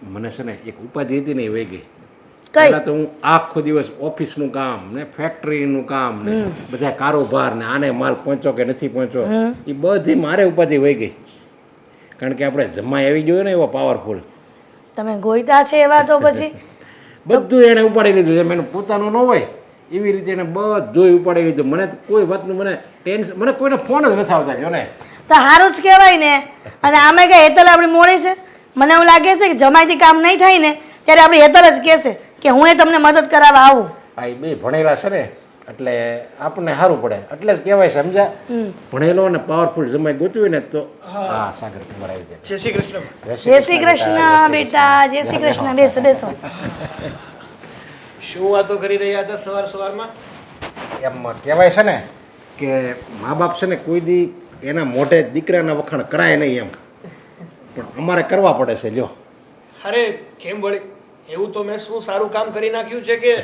મને છે ને એક ઉપાધિ હતી ને એ વહી ગઈ. કઈ પહેલા તો હું આખો દિવસ ઓફિસનું કામ ને ફેક્ટરીનું કામ ને બધા કારોબાર ને આને માલ પહોંચો કે નથી પહોંચો એ બધી મારે ઉપાધિ વહી ગઈ. કારણ કે આપણે જમાઈ આવી ગયો ને એવો પાવરફુલ, તમે ગોઈતા છે એવા તો પછી બધું એણે ઉપાડી લીધું. એમ એનું પોતાનું ન હોય એવી રીતે એને બધું ઉપાડી લીધું. મને તો કોઈ વાતનું મને ટેન્શન, મને કોઈને ફોન જ નથી આવતા જો ને. તો સારું જ કહેવાય ને. અને આમે કઈ હેતલ આપણી મોડી છે. મને એવું લાગે છે કે જમાઈથી કામ નહીં થાય ને ત્યારે આપણી હેતલ જ કહેશે કે હું તમને મદદ કરાવવા આવું. આ એ બે ભણેલા છે ને એટલે આપણને સારું પડે એટલે જ કહેવાય, સમજ્યા? ભણેલો અને પાવરફુલ જમાઈ ગોત્યું ને તો હા સાગર કુમાર આવી જાય. જય શ્રી કૃષ્ણ. જય શ્રી કૃષ્ણ બેટા, જય શ્રી કૃષ્ણ. બેસો બેસો. શું વાતો કરી રહ્યા હતા સવાર સવારમાં? એમ કહેવાય છે ને કે મા બાપ છે ને કોઈ દી એના મોઢે દીકરાના વખાણ કરાય નહીં એમ, પણ અમારે કરવા પડે છે. લ્યો અરે કેમ વળી, એવું તો મેં શું સારું કામ કરી નાખ્યું છે કે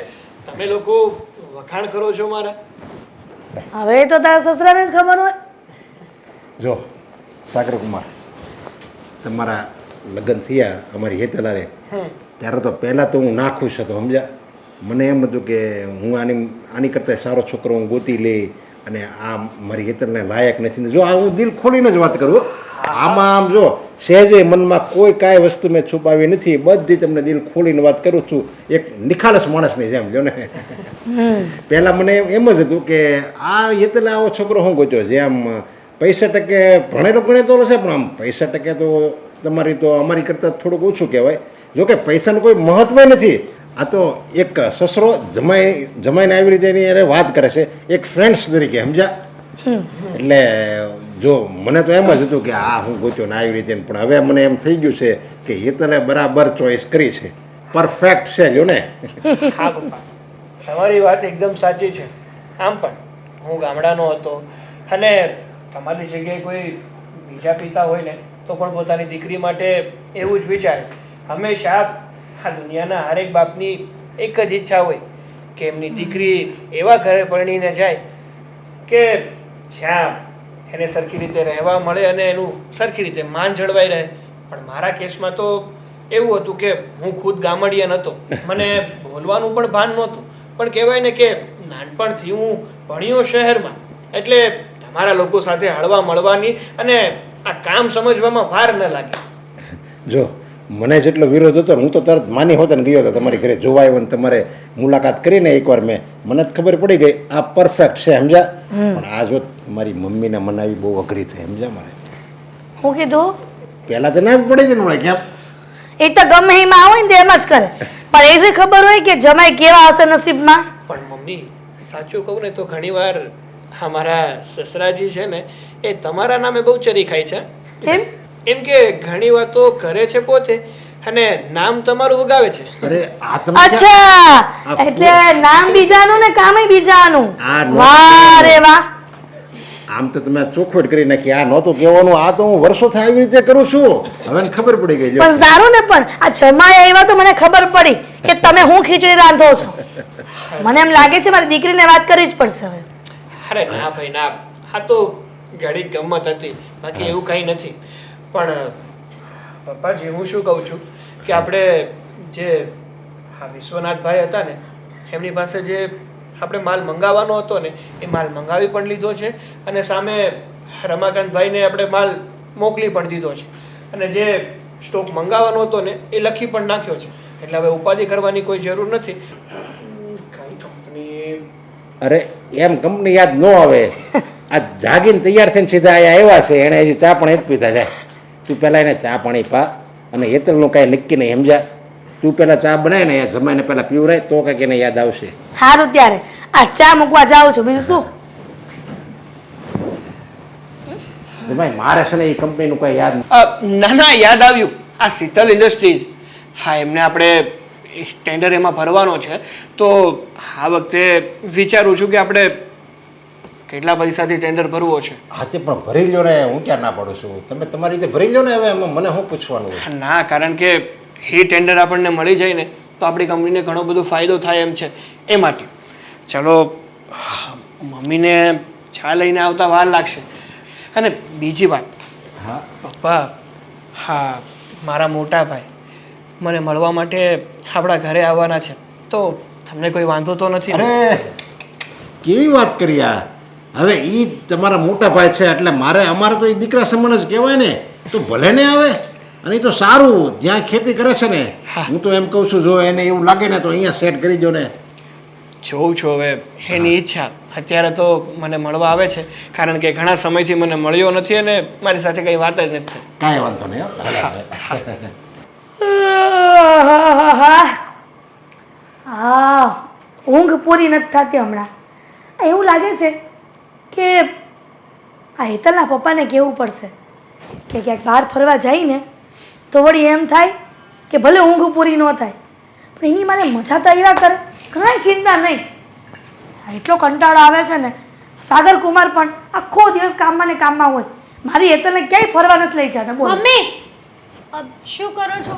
તમે લોકો વખાણ કરો છો મારા? હવે તો તારા સસરાને જ ખબર હોય. જો સાગર કુમાર, તમારા લગ્ન થયા અમારી હેતલારે ત્યારે તો પહેલાં તો હું ના ખુશ હતો, સમજ્યા? મને એમ હતું કે હું આની કરતાં સારો છોકરો હું ગોતી લઈ અને આ મારી હેતલને લાયક નથી. જો આ હું દિલ ખોલીને જ વાત કરું. આમાં આમ જો સહેજે મનમાં કોઈ કાંઈ વસ્તુ મેં છુપાવી નથી, બધી તમને દિલ ખોલીને વાત કરું છું, એક નિખાલસ માણસની જેમ. જો ને પહેલાં મને એમ જ હતું કે આ હેતલે આવો છોકરો હું ગોત્યો છે આમ પૈસા ટકે ભણેલો ગણેતો છે, પણ આમ પૈસા ટકે તો તમારી તો અમારી કરતાં થોડુંક ઓછું કહેવાય. જોકે પૈસાનું કોઈ મહત્વ નથી. આ તો એક સસરો જમાઈને આવી રીતે એની એને વાત કરે છે એક ફ્રેન્ડ્સ તરીકે, સમજ્યા? એટલે જો મને તો એમ જ હતું કે આ હું ગોત્યો ને આવી રીતે, પણ હવે મને એમ થઈ ગયું છે કે હેતલે બરાબર ચોઈસ કરી છે, પરફેક્ટ છે. જો ને હા પપ્પા, તમારી વાત એકદમ સાચી છે. આમ પણ હું ગામડાનો હતો અને તમારી જગ્યાએ કોઈ બીજા પિતા હોય ને તો પણ પોતાની દીકરી માટે એવું જ વિચારે. હંમેશા આ દુનિયાના હરેક બાપની એક જ ઈચ્છા હોય કે એમની દીકરી એવા ઘરે પરણીને જાય કે જ્યાં એને સરખી રીતે રહેવા મળે અને એનું સરખી રીતે માન જળવાઈ રહે. પણ મારા કેસમાં તો એવું હતું કે હું ખુદ ગામડિયા નહોતો, મને બોલવાનું પણ ભાન નહોતું, પણ કહેવાય ને કે નાનપણથી હું ભણ્યો શહેરમાં, એટલે તમારા લોકો સાથે હળવા મળવાની અને આ કામ સમજવામાં વાર ન લાગે. જો મને જેટલો વિરોધ હતો હું તો તરત માની હોત ને ગયો હતો તમારી ઘરે જોવા આવ્યો ને તમારે મુલાકાત કરીને એકવાર મને જ ખબર પડી ગઈ આ પરફેક્ટ છે, સમજ્યા? પણ આ જો મારી મમ્મીને મનાવી બહુ અઘરી થઈ, સમજ્યા? મારે હું કીધું પહેલાં તો ના જ પડી જ ને મળે કેમ? એ તો ગમે એમાં હોય ને એમ જ કરે, પણ એ ખબર હોય કે જમાઈ કેવા હશે નસીબમાં. પણ મમ્મી સાચું કહું ને તો ઘણીવાર અમારા સસરાજી છે ને એ તમારા નામે બહુ ચરી ખાય છે. કેમ? એમ કે ઘણી વાર તો ઘરે છે પોતે અને નામ તમારું ઉગાવે છે. અરે આ તમે અચ્છા, એટલે નામ બીજાનું ને કામે બીજાનું. આ વાહ રે વાહ. આમ તો તમે ચોખવટ કરી નાખી. આ નહોતું કહેવાનું, આ તો હું વર્ષોથી આવી રીતે કરું છું. હવે ખબર પડી ગઈ. પણ સારું ને, પણ આ જમાઈ આવ્યા તો મને ખબર પડી કે તમે હું ખીચડી રાંધો છો. મને એમ લાગે છે મારી દીકરીને વાત કરવી જ પડશે હવે. અરે ના ભાઈ ના, આ તો ઘડી ગમત હતી, બાકી એવું કંઈ નથી. પણ પપ્પાજી હું શું કહું છું કે આપણે જે હા વિશ્વનાથભાઈ હતા ને એમની પાસે જે આપણે માલ મંગાવવાનો હતો ને એ માલ મંગાવી પણ લીધો છે અને સામે રમાકાંતભાઈને આપણે માલ મોકલી પણ દીધો છે અને જે સ્ટોક મંગાવવાનો હતો ને એ લખી પણ નાખ્યો છે. એટલે હવે ઉપાધિ કરવાની કોઈ જરૂર નથી. કઈ કંપની? અરે એમ કંપની યાદ ન આવે. આ જાગીને તૈયાર થઈને સીધા અહીંયા આવ્યા છે. એણે હજી ચા પણ એક પીધા જાય. તું પહેલાં એને ચા પાણી પા અને હેતલનું કાંઈ નક્કી નહીં, સમજ્યા? તું પહેલાં ચા બનાય ને જમાઈને પહેલાં પીવરાય તો કંઈક એને યાદ આવશે. સારું, ત્યારે આ ચા મૂકવા જાઉં છું, બીજું શું? જમાઈ મારે છે ને એ કંપનીનું કંઈ યાદ ના ના, યાદ આવ્યું. આ શીતલ ઇન્ડસ્ટ્રીઝ, હા એમને આપણે ટેન્ડર એમાં ભરવાનો છે તો આ વખતે વિચારું છું કે આપણે કેટલા પૈસાથી ટેન્ડર ભરવો છે. હા તે પણ ભરી લ્યો ને, હું ક્યાં ના પાડું છું. તમે તમારી રીતે ભરી લ્યો ને. હવે એમાં મને શું પૂછવાનું હોય? ના, કારણ કે એ ટેન્ડર આપણને મળી જાય ને તો આપણી કંપનીને ઘણો બધો ફાયદો થાય એમ છે. એ માટે ચલો, મમ્મીને ચા લઈને આવતા વાર લાગશે. અને બીજી વાત, હા પપ્પા, હા મારા મોટા ભાઈ મને મળવા માટે આપણા ઘરે આવવાના છે તો તમને કોઈ વાંધો તો નથી ને? અરે કેવી વાત કરી આ. હવે એ તમારા મોટા ભાઈ છે એટલે અમારે તો એ દીકરા સમાન જ કહેવાય ને. તો ભલે ને આવે, અને એ તો સારું જ્યાં ખેતી કરે છે ને. હું તો એમ કહું છું, જો એને એવું લાગે ને તો અહીંયા સેટ કરી દો ને. જોઉં છું હવે એની ઈચ્છા. અત્યારે તો મને મળવા આવે છે કારણ કે ઘણા સમયથી મને મળ્યો નથી અને મારી સાથે કંઈ વાત જ નથી થઈ. કાંઈ વાંધો નહીં હો. હા, ઊંઘ પૂરી નથી થતી હમણાં. એવું લાગે છે કે આ હેતલના પપ્પાને કહેવું પડશે કે ક્યાંક બહાર ફરવા જઈને તો વળી એમ થાય કે ભલે ઊંઘ પૂરી ન થાય પણ એની મારે મજા તો આવ્યા કરે, કાંઈ ચિંતા નહીં. એટલો કંટાળો આવે છે ને. સાગર કુમાર પણ આખો દિવસ કામમાં ને કામમાં હોય. મારી હેતલને ક્યાંય ફરવા નથી લઈ જતા. બોલ મમ્મી શું કરો છો?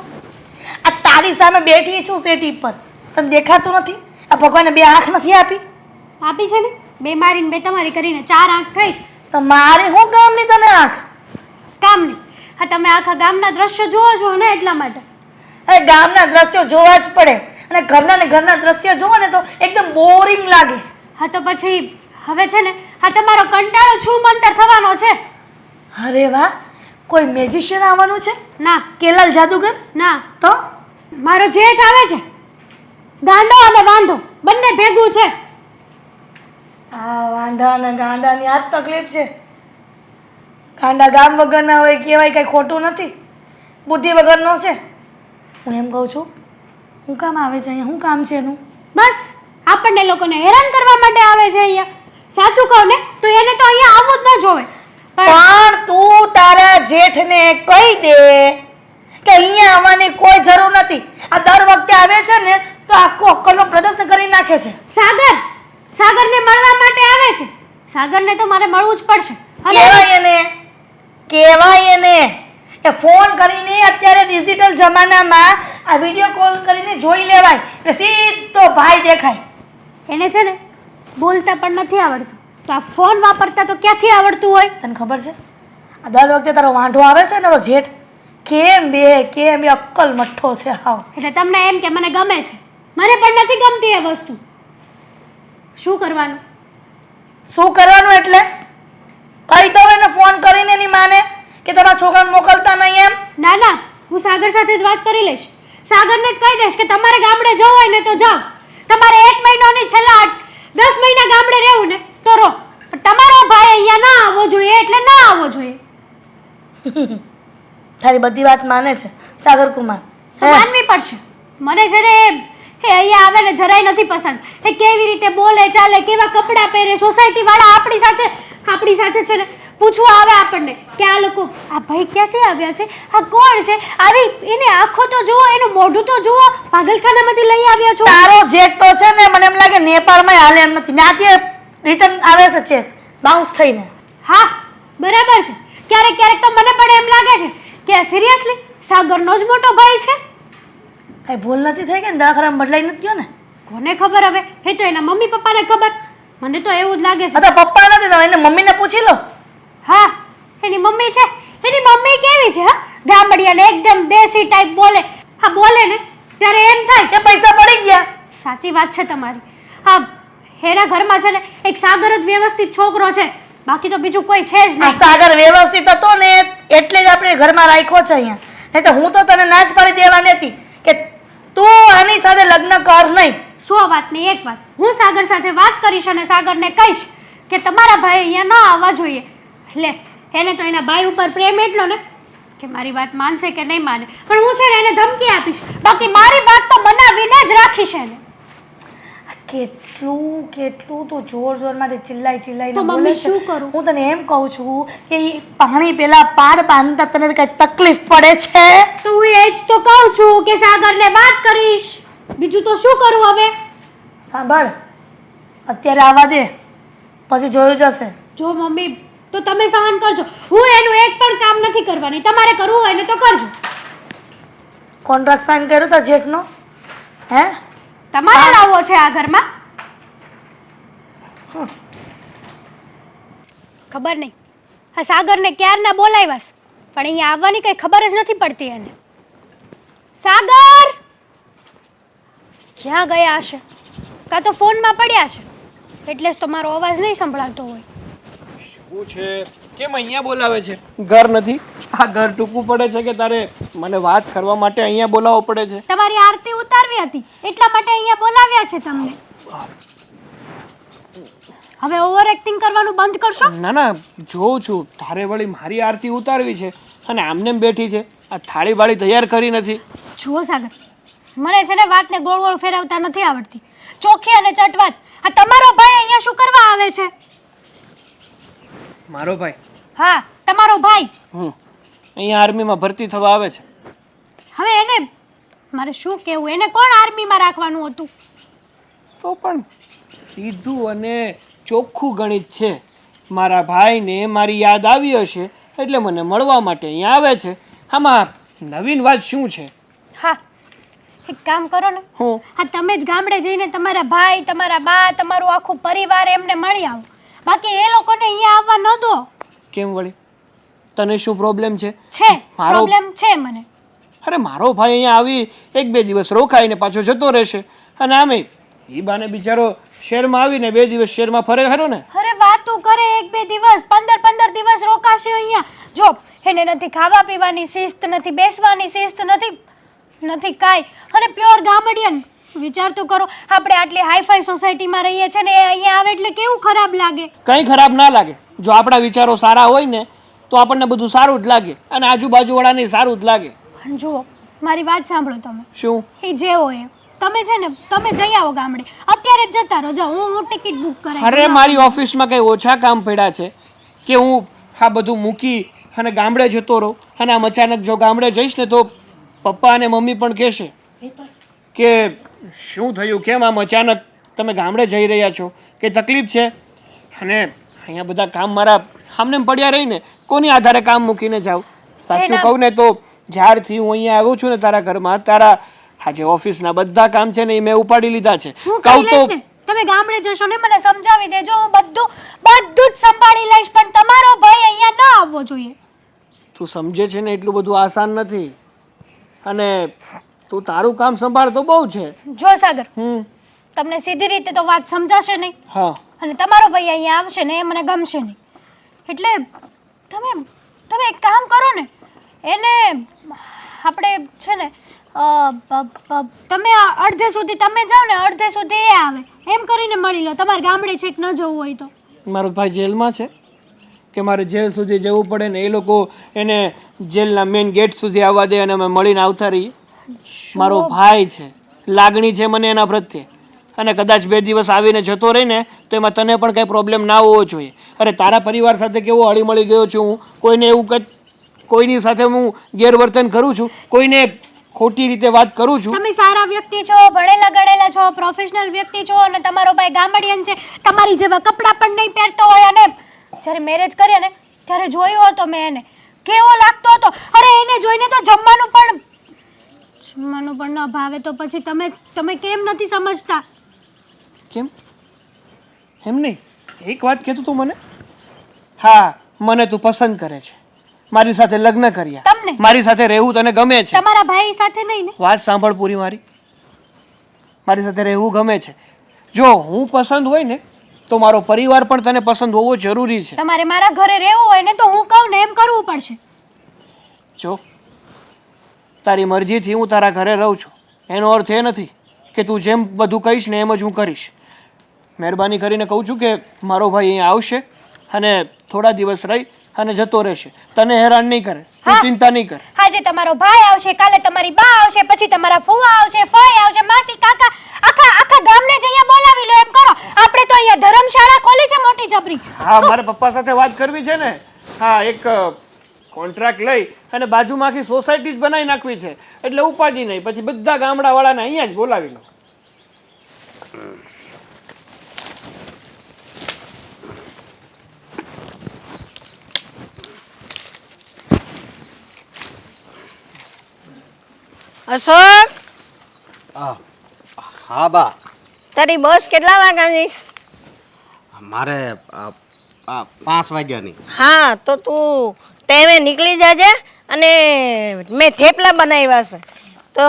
આ તારી સામે બેઠી છું સેટી પર, તને દેખાતું નથી? આ ભગવાને બે આંખ નથી આપી? આપી છે ને, બે મારીને બે તમારી કરીને 4 આંખ થઈ છે. તો મારે શું કામની તને આંખ? કામની? હા, તમે આખા ગામના દ્રશ્ય જુઓ છો ને એટલા માટે. અરે ગામના દ્રશ્યો જોવા જ પડે, અને ઘરના ને ઘરના દ્રશ્ય જોવો ને તો એકદમ બોરિંગ લાગે. હા તો પછી હવે છે ને હા તમારો કંટાળો છૂમંતર થવાનો છે. અરે વાહ, કોઈ મેજિશિયન આવવાનું છે? ના કેલાલ જાદુગર? ના, તો મારો જેઠ આવે છે. ગાંડો અને વાંધો બંને ભેગું છે. આ વાંઢા અને ગાંડાની આ જ તકલીફ છે. ગાંડા ગામ વગરના હોય કહેવાય, કંઈ ખોટું નથી. બુદ્ધિ વગરનો છે. હું એમ કહું છું, શું કામ આવે છે અહીંયા? શું કામ છે એનું? બસ આપણને લોકોને હેરાન કરવા માટે આવે છે અહીંયા. સાચું કહું ને તો એને તો અહીંયા આવવું જ ન જોવે. પણ તું તારા જેઠને કહી દે કે અહીંયા આવવાની કોઈ જરૂર નથી. આ દર વખતે આવે છે ને તો આખો અક્કલનો પ્રદર્શન કરી નાખે છે. સાગરને મળવા માટે આવે છે. સાગરને તો મારે મળવું જ પડશે. કહેવાય એને કે ફોન કરીને અત્યારે ડિજિટલ જમાનામાં આ વિડીયો કોલ કરીને જોઈ લેવાય એટલે સીધો ભાઈ દેખાય. એને છે ને બોલતા પણ નથી આવડતું, તો આ ફોન વાપરતા તો ક્યાંથી આવડતું હોય? તને ખબર છે આ દર વખતે તારો વાંઢો આવે છે ને તો જેઠ કેમ બે અક્કલ મઠ્ઠો છે હાવ. એટલે તમને એમ કે મને ગમે છે, મને પણ નથી ગમતી એ વસ્તુ. શું કરવાનું? શું કરવાનું એટલે કહી દો એને ફોન કરીને એની માને કે તમારા છોકરાને મોકલતા નહીં એમ. ના ના, હું સાગર સાથે જ વાત કરી લઈશ. સાગરને જ કહી દઈશ કે તમારે ગામડે જવું હોય ને તો જાઓ. તમારે 1 મહિનો નહીં છેલ્લા 10 મહિના ગામડે રહેવું ને તો રહો, પણ તમારો ભાઈ અહીંયા ના આવવો જોઈએ એટલે ના આવવો જોઈએ. તારી બધી વાત માને છે સાગર કુમાર? માનવી પડશે. મને છે ને એ અહીંયા આવે ને જરાય નથી પસંદ. એ કેવી રીતે બોલે ચાલે, કેવા કપડાં પહેરે, સોસાયટી વાળા આપણી સાથે છે ને પૂછવા આવે આપણને કે આ લોકો આ ભાઈ ક્યાંથી આવ્યા છે, આ કોણ છે, આવી એને આંખો તો જુઓ, એનું મોઢું તો જુઓ, પાગલખાનામાંથી લઈ આવ્યા છો. તારો જેટ તો છે ને મને એમ લાગે નેપાળમાં હાલે એમ નથી, ત્યાંથી રિટર્ન આવે છે ચેક બાઉન્સ થઈને. હા બરાબર છે. ક્યારેક તો મને પણ એમ લાગે છે કે સિરિયસલી સાગરનો જ મોટો ભાઈ છે. કઈ ભૂલ નથી થઈ ગઈ ને? દાખલામાં બદલાઈ નથી ગયો ને? કોને ખબર હવે? એ તો એના મમ્મી પપ્પાને ખબર. મને તો એવું જ લાગે છે. તો પપ્પા નથી તો એને મમ્મીને પૂછી લો. હા એની મમ્મી છે. એની મમ્મી કેવી છે? હા, ગામડિયાને એકદમ દેશી ટાઈપ બોલે. હા બોલે ને ત્યારે એમ થાય કે પૈસા પડી ગયા. સાચી વાત છે તમારી. હા, એના ઘરમાં છે ને એક સાગર જ વ્યવસ્થિત છોકરો છે, બાકી તો બીજું કોઈ છે જ આ નહીં. સાગર વ્યવસ્થિત હતો ને એટલે જ આપણે ઘરમાં રાખ્યો છે અહીંયા. નહીં તો હું તો તને ના જ પાડી દેવાની હતી કે તું આની સાથે લગ્ન કર નહીં. 100 વાતની એક વાત. હું સાગર સાથે વાત કરીશ અને સાગરને કહીશ કે તમારા ભાઈ અહીંયા ન આવવા જોઈએ. એટલે એને તો એના ભાઈ ઉપર પ્રેમ એટલો ને કે મારી વાત માનશે કે નહીં માને, પણ હું છે ને એને ધમકી આપીશ, બાકી મારી વાત તો બનાવીને જ રાખીશ એને. કેટલું તું જોરમાંથી ચિલ્લાઈને તો બોલે મમ્મી છે. શું કરું? હું તને એમ કહું છું કે ઈ પાણી પેલા પાર બાંધતા તને કઈ તકલીફ પડે છે? તો હું એ જ તો કહું છું કે સાગરને વાત કરીશ, બીજું તો શું કરું હવે? સાંભળ, અત્યારે આવવા દે, પછી જોયું જશે. જો મમ્મી તો તમે સહન કરજો, હું એનું એક પણ કામ નથી કરવાની. તમારે કરવું હોય ને તો કરજો. કોન્ટ્રાક્ટ સાઈન કર્યો તો જેઠનો? હે? તમારે લાવવો છે આ ઘરમાં? ખબર નહીં આ સાગરને ક્યારના બોલાવ્યા પણ અહીંયા આવવાની કઈ ખબર જ નથી પડતી એને. સાગર ક્યાં ગયા હશે, કાં તો ફોનમાં પડ્યા છે, એટલે જ તો મારો અવાજ નહીં સંભળાતો હોય. શું છે? કેમ અહીંયા બોલાવે છે? ઘર નથી? આ ઘર ટૂંકું પડે છે કે તારે મને વાત કરવા માટે અહીંયા બોલાવવો પડે છે? તમારી આરતી ઉતારવી હતી એટલા માટે અહીંયા બોલાવ્યા છે તમને. હવે ઓવર એક્ટિંગ કરવાનું બંધ કરશો? ના ના, જોઉં છું તારે વળી મારી આરતી ઉતારવી છે અને આમને એમ બેઠી છે. આ થાળી વાળી તૈયાર કરી નથી. જુઓ સાગર, મને છે ને વાતને ગોળ ગોળ ફેરવતા નથી આવડતી. ચોખ્ખી અને ચટ વાત. આ તમારો ભાઈ અહીંયા શું કરવા આવે છે? મારો ભાઈ? હા, તમારો ભાઈ. અહીંયા આર્મીમાં ભરતી થવા આવે છે. હવે એને મારે શું કહેવું? એને કોણ આર્મીમાં રાખવાનું હતું? તો પણ સીધું અને ચોખ્ખું ગણિત છે. મારા ભાઈને મારી યાદ આવી હશે એટલે મને મળવા માટે અહીંયા આવે છે. આમાં નવીન વાત શું છે? હા, એક કામ કરો ને, હું હા તમે જ ગામડે જઈને તમારા ભાઈ, તમારા બા, તમારું આખું પરિવાર એમને મળી આવો. બાકી એ લોકોને અહીંયા આવવા ન દો. કેમ વળી? તને શું પ્રોબ્લેમ છે? છે મારો- પ્રોબ્લેમ છે મને. અરે મારો ભાઈ અહીંયા આવી 1-2 દિવસ રોકાઈને પાછો જતો રહેશે. અને આમે એ બાને બિચારો શહેરમાં આવીને 2 દિવસ શહેરમાં ફરે ખરો ને. અરે વાતું કરે 1-2 દિવસ, 15-15 દિવસ રોકાશે અહીંયા. જો એને નથી ખાવા પીવાની શિસ્ત, નથી બેસવાની શિસ્ત, નથી કાંઈ. અને પ્યોર ગામડિયન. વિચાર તો કરો, આપણે આટલી હાઈફાઈ સોસાયટીમાં રહીએ છીએ ને એ અહીંયા આવે એટલે કેવું ખરાબ લાગે. કંઈ ખરાબ ના લાગે. જો આપણા વિચારો સારા હોય ને તો આપણને બધું સારું જ લાગે અને આજુબાજુવાળાને સારું જ લાગે. પણ જુઓ, મારી વાત સાંભળો તમે. શું? એ જે હોય તમે છે ને, તમે જઈ આવો ગામડે. અત્યારે જ જતા રહો. જાઓ, હું ટિકિટ બુક કરાવી. અરે મારી ઓફિસમાં કંઈ ઓછા કામ પડ્યા છે કે હું આ બધું મૂકી અને ગામડે જતો રહું? અને આમ અચાનક જો ગામડે જઈશ ને તો પપ્પા અને મમ્મી પણ કહેશે કે શું થયું, કેમ આમ અચાનક તમે ગામડે જઈ રહ્યા છો, કે તકલીફ છે? અને અહીંયા બધા કામ મારા સામને પડ્યા રહીને કોની આધારે કામ મૂકીને જાઉં? સાચું કહું ને તો જ્યારથી હું અહીંયા આવ્યો છું ને તારા ઘરમાં, તારા આજે ઓફિસના બધા કામ છે ને એ મેં ઉપાડી લીધા છે. હું કહું કહી તો લઈશ ને, તમે ગામડે જશો ને મને સમજાવી દેજો, હું બધું જ સંભાળી લઈશ. પણ તમારો ભાઈ અહીંયા ન આવવો જોઈએ. તું સમજે છે ને એટલું બધું આસાન નથી. અને તું તારું કામ સંભાળતો બહુ છે. જો સાગર, તમને સીધી રીતે તો વાત સમજાશે નહીં. હા, અને તમારો ભાઈ અહીંયા આવશે ને એ મને ગમશે નહીં. એટલે તમે એક કામ કરો ને, એને આપણે છે ને તમે અડધે સુધી તમે જાઓ ને અડધે સુધી એ આવે, એમ કરીને મળી લો. તમારે ગામડે છેક ન જવું હોય તો. મારો ભાઈ જેલમાં છે કે મારે જેલ સુધી જવું પડે ને એ લોકો એને જેલના મેઇન ગેટ સુધી આવવા દે અને અમે મળીને આવતા રહીએ? મારો ભાઈ છે, લાગણી છે મને એના પ્રત્યે. અને કદાચ 2 દિવસ આવીને જતો રહી ને તો એમાં તને પણ કંઈ પ્રોબ્લેમ ના હોવો જોઈએ. અરે તારા પરિવાર સાથે કેવો હળીમળી ગયો છું હું. કોઈને એવું કોઈની સાથે હું ગેરવર્તન કરું છું, કોઈને ખોટી રીતે વાત કરું છું? તમે સારા વ્યક્તિ છો, ભણેલા ગણેલા છો, પ્રોફેશનલ વ્યક્તિ છો અને તમારો ભાઈ ગામડિયન છે. તમારી જેવા કપડાં પણ નહીં પહેરતો હોય. અને જ્યારે મેરેજ કર્યા ને ત્યારે જોયો હતો મેં એને, કેવો લાગતો હતો. અરે એને જોઈને તો જમવાનું પણ ન ભાવે. તો પછી તમે કેમ નથી સમજતા? કેમ? એમ નહીં, એક વાત કહેતો તું મને. હા, મને તું પસંદ કરે છે, મારી સાથે લગ્ન કર્યા, તમને મારી સાથે રહેવું તને ગમે છે. તમારા ભાઈ સાથે નહીં ને? વાત સાંભળ પૂરી મારી. મારી સાથે રહેવું ગમે છે. જો હું પસંદ હોય ને તો મારો પરિવાર પણ તને પસંદ હોવો જરૂરી છે. તમારે મારા ઘરે રહેવું હોય ને તો હું કહું ને એમ કરવું પડશે. જો તારી મરજીથી હું તારા ઘરે રહું છું, એનો અર્થ એ નથી કે તું જેમ બધું કહીશ ને એમ જ હું કરીશ. મહેરબાની કરીને કહું છું કે મારો ભાઈ અહીંયા આવશે અને થોડા દિવસ રહી અને જતો રહેશે. તને હેરાન નહીં કરે, તું ચિંતા નહીં કર. આજે તમારો ભાઈ આવશે, કાલે તમારી બા આવશે, પછી તમારા ફુવા આવશે, ફઈ આવશે, માસી, કાકા, આખા ગામને જ અહીંયા બોલાવી લો એમ કરો. આપણે તો અહીંયા ધર્મશાળા ખોલી છે મોટી જબરી. હા, મારે પપ્પા સાથે વાત કરવી છે ને. હા, એક કોન્ટ્રાક્ટ લઈ અને બાજુમાં આખી સોસાયટી જ બનાવી નાખવી છે. એટલે ઉપાડી નહીં, પછી બધા ગામડાવાળાને અહીંયા જ બોલાવી લો. અશોક, હા બા, તારી બસ કેટલા વાગ્યાની? મારે 5 વાગ્યાની. હા, તો તું ટાઈમે નીકળી જાજે. અને મેં થેપલા બનાવ્યા છે, તો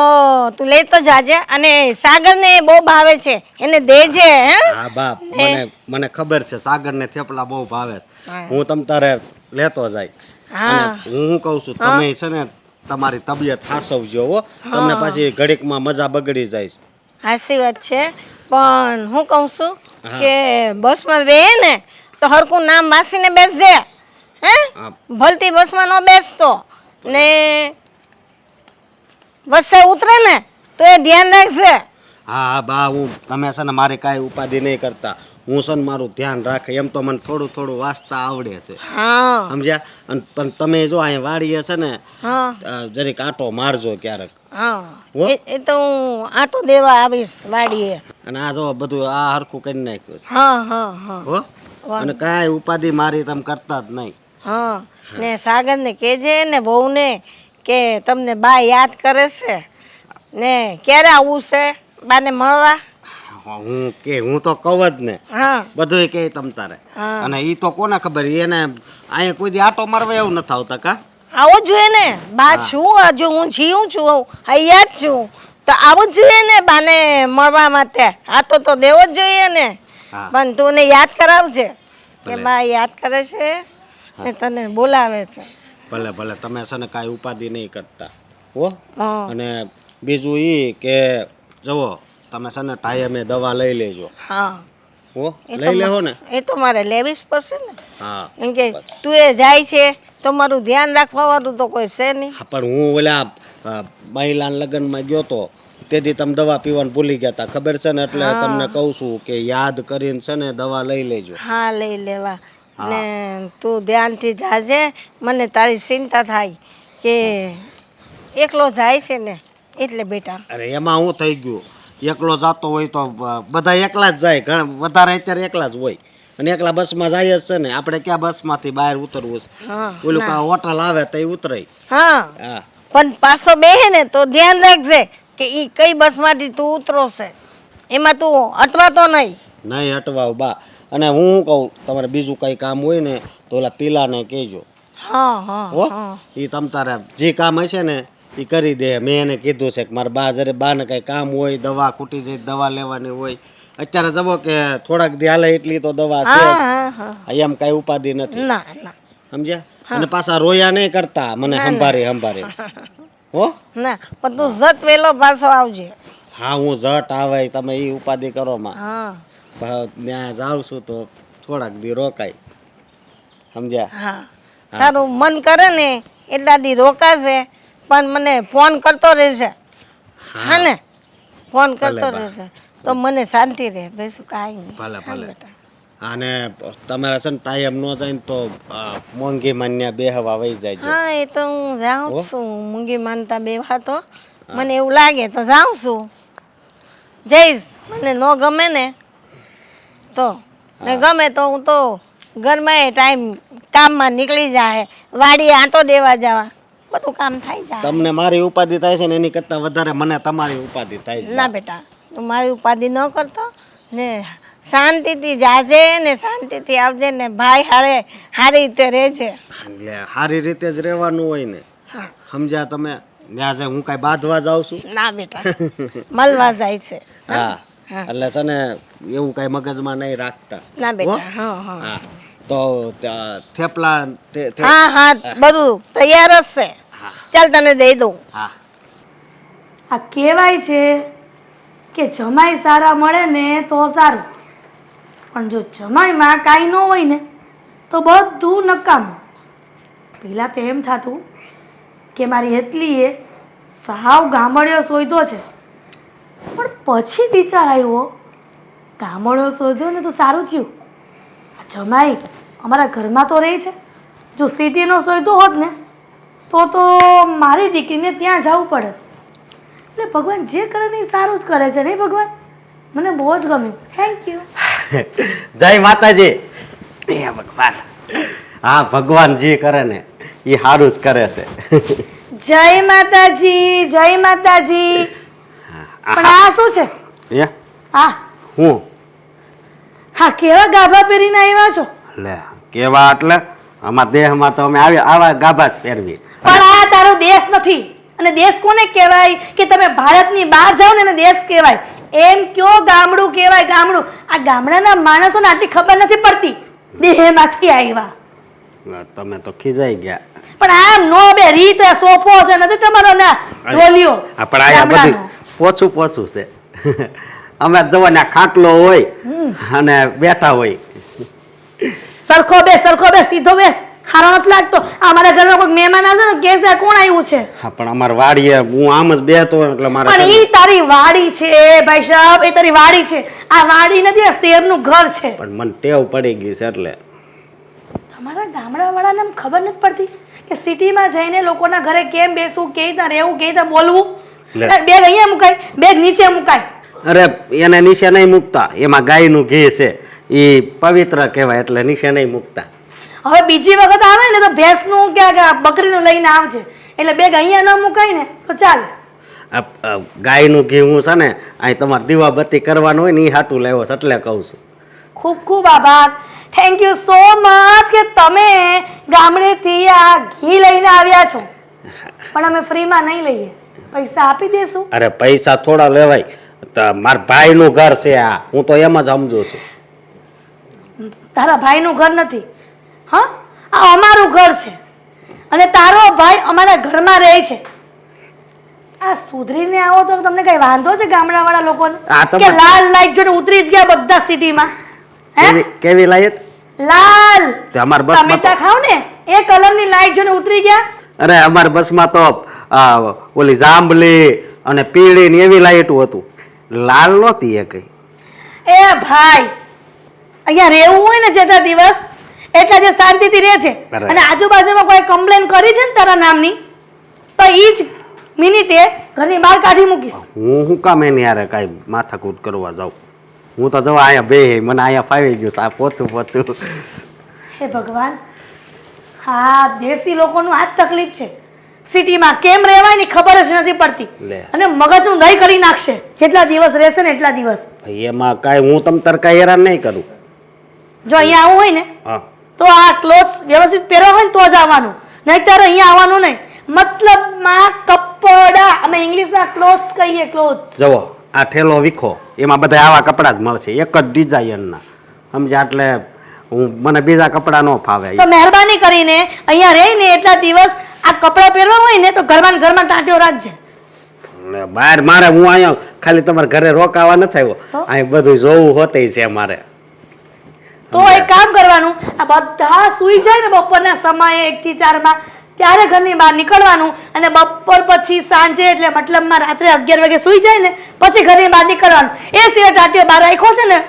તું લેતો જાજે અને સાગરને બહુ ભાવે છે એને દેજે હે હા બાપ મને ખબર છે સાગરને થેપલા બહુ ભાવે છે. હા. હું તમ તારે લેતો જાય. હા. અને હું કહું છું તમે છે ને તમારી તબિયત હાસવજો હો. તમને પાછી ઘડીકમાં મજા બગડી જાય છે. હાચી વાત છે પણ હું કહું છું હા. કે બસમાં બેહે ને તો હરકું નામ વાંચીને બેસજે હે હા. ભલતી બસમાં ન બેસતો ને બસે ઉતરે ને તો એ ધ્યાન રાખજે. હા હા બા હું તમે છે ને મારી કાંઈ ઉપાધિ નહીં કરતા. હું છે ને મારું ધ્યાન રાખે એમ તો મને થોડું થોડું વાંચતા આવડે છે હા સમજ્યા. અને પણ તમે જો અહીંયા વાડીએ છે ને હા જરીક આટો મારજો ક્યારેક. હા હો? એ તો હું આટો દેવા આવીશ વાડીએ. અને આ જો બધું આ હરખું કરી નાખ્યું છે હા હા હા હો. અને કાંઈ ઉપાધિ મારી તમે કરતા જ નહીં. હા ને સાગરને કહેજે ને બહુને કે તમને બા યાદ કરે છે ને ક્યારે આવવું છે બાને મળવા. હું તો કહું જ ને હા બધું કે તમ તારે. હા. અને ઈ તો કોને ખબર એને અહીંયા કોઈ દી આટો મારવા એવું નથી આવતા કા. આવો જ જોઈએ ને બા છું હજુ હું જીવું છું અહીંયા જ છું તો આવું જ જોઈએ ને બાને મળવા માટે આ તો દેવો જ જોઈએ ને. હા. પણ તું ને યાદ કરાવજે કે ભલે. બા યાદ કરે છે ને તને બોલાવે છે. ભલે ભલે તમે છે ને કાંઈ ઉપાધિ નહીં કરતા હો. હા અને બીજું ઈ કે જુઓ તમે છે ને ટાઈમે દવા લઈ લેજો હા હો. એ તો લઈ લેહો ને. એ તો મારે લેવી જ પડશે ને હા કેમ કે તું એ જાય છે તો મારું ધ્યાન રાખવા વાળું તો કોઈ છે નહીં. હા, પણ હું ઓલા મહિલાના લગ્નમાં ગયો તો તેથી તમે દવા પીવાનું ભૂલી ગયા હતા ખબર છે ને એટલે તમને કહું છું કે યાદ કરીને છે ને દવા લઈ લેજો. હા લઈ લેવા ને તું ધ્યાનથી જાજે મને તારી ચિંતા થાય કે એકલો જાય છે ને એટલે બેટા. અરે એમાં હું થઈ ગયું એકલો જતો હોય તો બધા એકલા જ જાય ઘણા વધારે અત્યારે એકલા જ હોય અને એકલા બસમાં જાય જ છે ને આપણે ક્યાં બસમાંથી બહાર ઉતરવું છે. હા ઓલું કા હોટલ આવે તો એ ઉતરાય. હા હા પણ પાછો બેહે ને તો ધ્યાન રાખજે કે ઈ કઈ બસમાંથી તું ઉતરો છે એમાં તું અટવાતો નહીં. નહીં હટવાવ બા. અને હું શું કહું તમારે બીજું કંઈ કામ હોય ને તો ઓલા પીલાને કહેજો હા હા હો. હા એ તમ તારે જે કામ હશે ને એ કરી દે. મેં એને કીધું છે કે મારા બા જયારે બાને કંઈ કામ હોય દવા ખૂટી જાય દવા લેવાની હોય અત્યારે જવો કે થોડાક દી હાલે એટલી તો દવા છે હા હા હા એમ કાંઈ ઉપાધિ નથી ના ના સમજ્યા. અને પાછા રોયા નહીં કરતા મને સંભારી હો. ના પણ તું જત વેલો પાછો આવજે. હા હું જટ આવે તમે એ ઉપાધિ કરો માં. હા ત્યાં જાઉં છું તો થોડાક દી રોકાય સમજ્યા. હા તારું મન કરે ને એટલા દી રોકાશે પણ મને ફોન કરતો રહેશે હા ને ફોન કરતો બા. રહેશે તો મને શાંતિ રહે બીજું કાંઈ નહીં. ભલે હા ભલે. બેટા. અને તમારે છે ને ટાઈમ ન જાય ને તો મોંઘી માન્યા બેહવા વહી જાય. હા એ તો હું જાઉં જ છું મૂંગી માનતા બેવા તો મને એવું લાગે તો જાઉં છું જઈશ મને ન ગમે ને તો ને ગમે તો હું તો ઘરમાં ટાઈમ કામમાં નીકળી જાય વાડીએ આંટો દેવા જવા બધું કામ થઈ જાય. તમને મારી ઉપાધિ થાય છે ને એની કરતા વધારે મને તમારી ઉપાધિ થાય છે. ના બેટા તું મારી ઉપાધિ ન કરતો ને શાંતિથી જાજે ને શાંતિથી આવજે ને ભાઈ હારે સારી રીતે રહેજે. એટલે સારી રીતે જ રહેવાનું હોય ને હા સમજ્યા તમે. ત્યાં છે હું કાંઈ બાંધવા જાઉં છું. ના બેટા મળવા જાય છે. હા હા. એટલે છે ને એવું કાંઈ મગજમાં નહીં રાખતા. ના હો? બેટા હા હા હા તો થેપલા હા હા બધું તૈયાર જ છે હા ચાલ તને દઈ દઉં. હા આ કહેવાય છે કે જમાઈ સારા મળે ને તો સારું પણ જો જમાઈમાં કાંઈ ન હોય ને તો બધું નકામું. પહેલાં તો એમ થતું કે મારી હેતલીએ સાવ ગામડિયો શોધ્યો છે પણ પછી વિચાર આવ્યો ગામડિયો શોધ્યો ને તો સારું થયું આ જમાઈ અમારા ઘરમાં તો રહે છે જો સિટીનો શોધ્યો હોત ને તો મારી દીકરીને ત્યાં જવું પડે. એટલે ભગવાન જે કરે ને એ સારું જ કરે છે નહીં ભગવાન. મને બહુ જ ગમ્યું. Thank you. જય માતાજી. એ ભગવાન. હા ભગવાન જે કરે ને એ સારું જ કરે છે. જય માતાજી જય માતાજી. પણ આ શું છે? એ હા હું હા કેવા ગાભા પહેરીને આવ્યા છો? લે કેવા એટલે અમારા દેહમાં તો અમે આવા ગાભા જ પહેરવી. પણ આ તારો દેશ નથી અને દેશ કોને કહેવાય કે તમે ભારતની બહાર જાઓ ને એને દેશ કહેવાય. એમ કયો ગામડું કહેવાય ગામડું. આ ગામડાના માણસોને આટલી ખબર નથી પડતી દેહમાંથી આવ્યા. તમે તો ખીજાઈ ગયા. પણ આમ નો બે રીત સોફો છે નથી તમારો ના ઢોલિયો પણ આયા બધી પોચું પોચું છે. અમે જવાના ખાટલો હોય અને બેઠા હોય. સરખો બેસ સીધો બેસ. હારો નથી લાગતો. અમારા ઘરમાં કોઈ મહેમાન આવશે તો કેસે આ કોણ આવ્યું છે. હા પણ અમારે વાડીએ હું આમ જ બેઠો એટલે મારે પણ ઈ તારી વાડી છે ભાઈ સાહેબ, એ તારી વાડી છે. આ વાડી નથી, આ શેરનું ઘર છે. પણ મને ટેવ પડી ગઈ છે એટલે. તમારા ગામડાવાળાને એમ ખબર નથી પડતી કે સિટીમાં જઈને લોકોના ઘરે કેમ બેસવું, કેવી રીતના રહેવું, કેવી રીતના બોલવું. લે. બેગ અહીંયા મુકાય, બેગ નીચે મુકાય. અરે એને નીચે નહીં મૂકતા, એમાં ગાયનું ઘી છે એ પવિત્ર કહેવાય એટલે નીચે નહીં મૂકતા. હવે બીજી વખત આવે ને તો ભેંસનું કે બકરીનું લઈને આવજે, એટલે બેગ અહીંયા ન મુકાય ને તો ચાલ. ગાયનું ઘી હું છે ને અહીં તમારે દીવાબત્તી કરવાનું હોય ને એ હાટું લેવો છે એટલે કહું છું. ખૂબ ખૂબ આભાર. થેન્ક યુ સો મચ કે તમે ગામડેથી આ ઘી લઈને આવ્યા છો. પણ અમે ફ્રીમાં નહીં લઈએ, પૈસા આપી દેશું. અરે પૈસા થોડા લેવાય. મારા ભાઈનું ઘર છે આ, હું તો એમ જ સમજુ છું. તારા ભાઈનું ઘર નથી, હા, આ અમારું ઘર છે અને તારો ભાઈ અમારા ઘરમાં રહે છે. આ સુધરીને આવો તો તમને કઈ વાંધો છે ગામડાવાળા લોકોને આ તમે- કે લાલ લાઈટ જોઈને ઉતરી જ ગયા બધા સિટીમાં? હે કેવી લાયક લાલ તે અમાર બસમાં ટમેટા ખાવ ને એ કલરની લાઈટ જોઈને ઉતરી ગયા. અરે અમાર બસમાં તો ઓલી જાંબલી અને પીળી ને એવી લાઈટું હતું, લાલ નહોતી એ કઈ. એ ભાઈ અહીંયા રહેવું હોય ને જેટલા દિવસ એટલા જે શાંતિથી રહે છે. બરાબર. અને આજુબાજુમાં કોઈ કમ્પ્લેન કરી છે ને તારા નામની તો ઈ જ મિનિટે ઘરની બહાર કાઢી મૂકીશ. હું શું કામ એની યારે કાંઈ માથાકૂટ કરવા જાઉં? હું તો જવા અહીંયા બે મને અહીંયા ફાવી ગયું આ પોચું. હે ભગવાન, હા દેશી લોકોનું આ જ તકલીફ છે. સિટીમાં કેમ રહેવાય ની ખબર જ નથી પડતી લે. અને મગજનું દહીં કરી નાખશે. જેટલા દિવસ રહેશે ને એટલા દિવસ. ભાઈ એમાં કાંઈ હું તમ તાર કાંઈ હેરાન નહીં કરું. જો અહીંયા આવવું હોય ને હા તો આ ક્લોથ્સ વ્યવસ્થિત પહેરવા હોય ને તો જ આવવાનું, નહીંતર અહીંયા આવવાનું નહીં. મતલબમાં કપડા, અમે ઇંગ્લિશમાં ક્લોથ્સ કહીએ. ક્લોથ્સ જુઓ આ ઠેલો વીખો એમાં બધા આવા કપડાં જ મળશે, એક જ ડિઝાઇનના સમજ્યા. એટલે મને બીજા કપડાં ન ફાવે. તો મહેરબાની કરીને અહીંયા રહીને એટલા દિવસ આ કપડાં પહેરવા હોય ને તો ઘરમાં ને ઘરમાં ટાંટ્યો રાખજે. એટલે બહાર મારે હું અહીંયા ખાલી તમારા ઘરે રોકાવા નથી આવ્યો, તો? અહીં બધું જોવું હોતે છે મારે. તો એક કામ કરવાનું, આ બધા સૂઈ જાય ને બપોરના સમયે 1 થી 4 માં ત્યારે ઘરની બહાર નીકળવાનું અને બપોર પછી સાંજે એટલે મતલબમાં રાત્રે 11 વાગે સૂઈ જાય ને પછી ઘરની બહાર નીકળવાનું. એ સિવાય ટાંટિયો બહાર રાખ્યો છે ને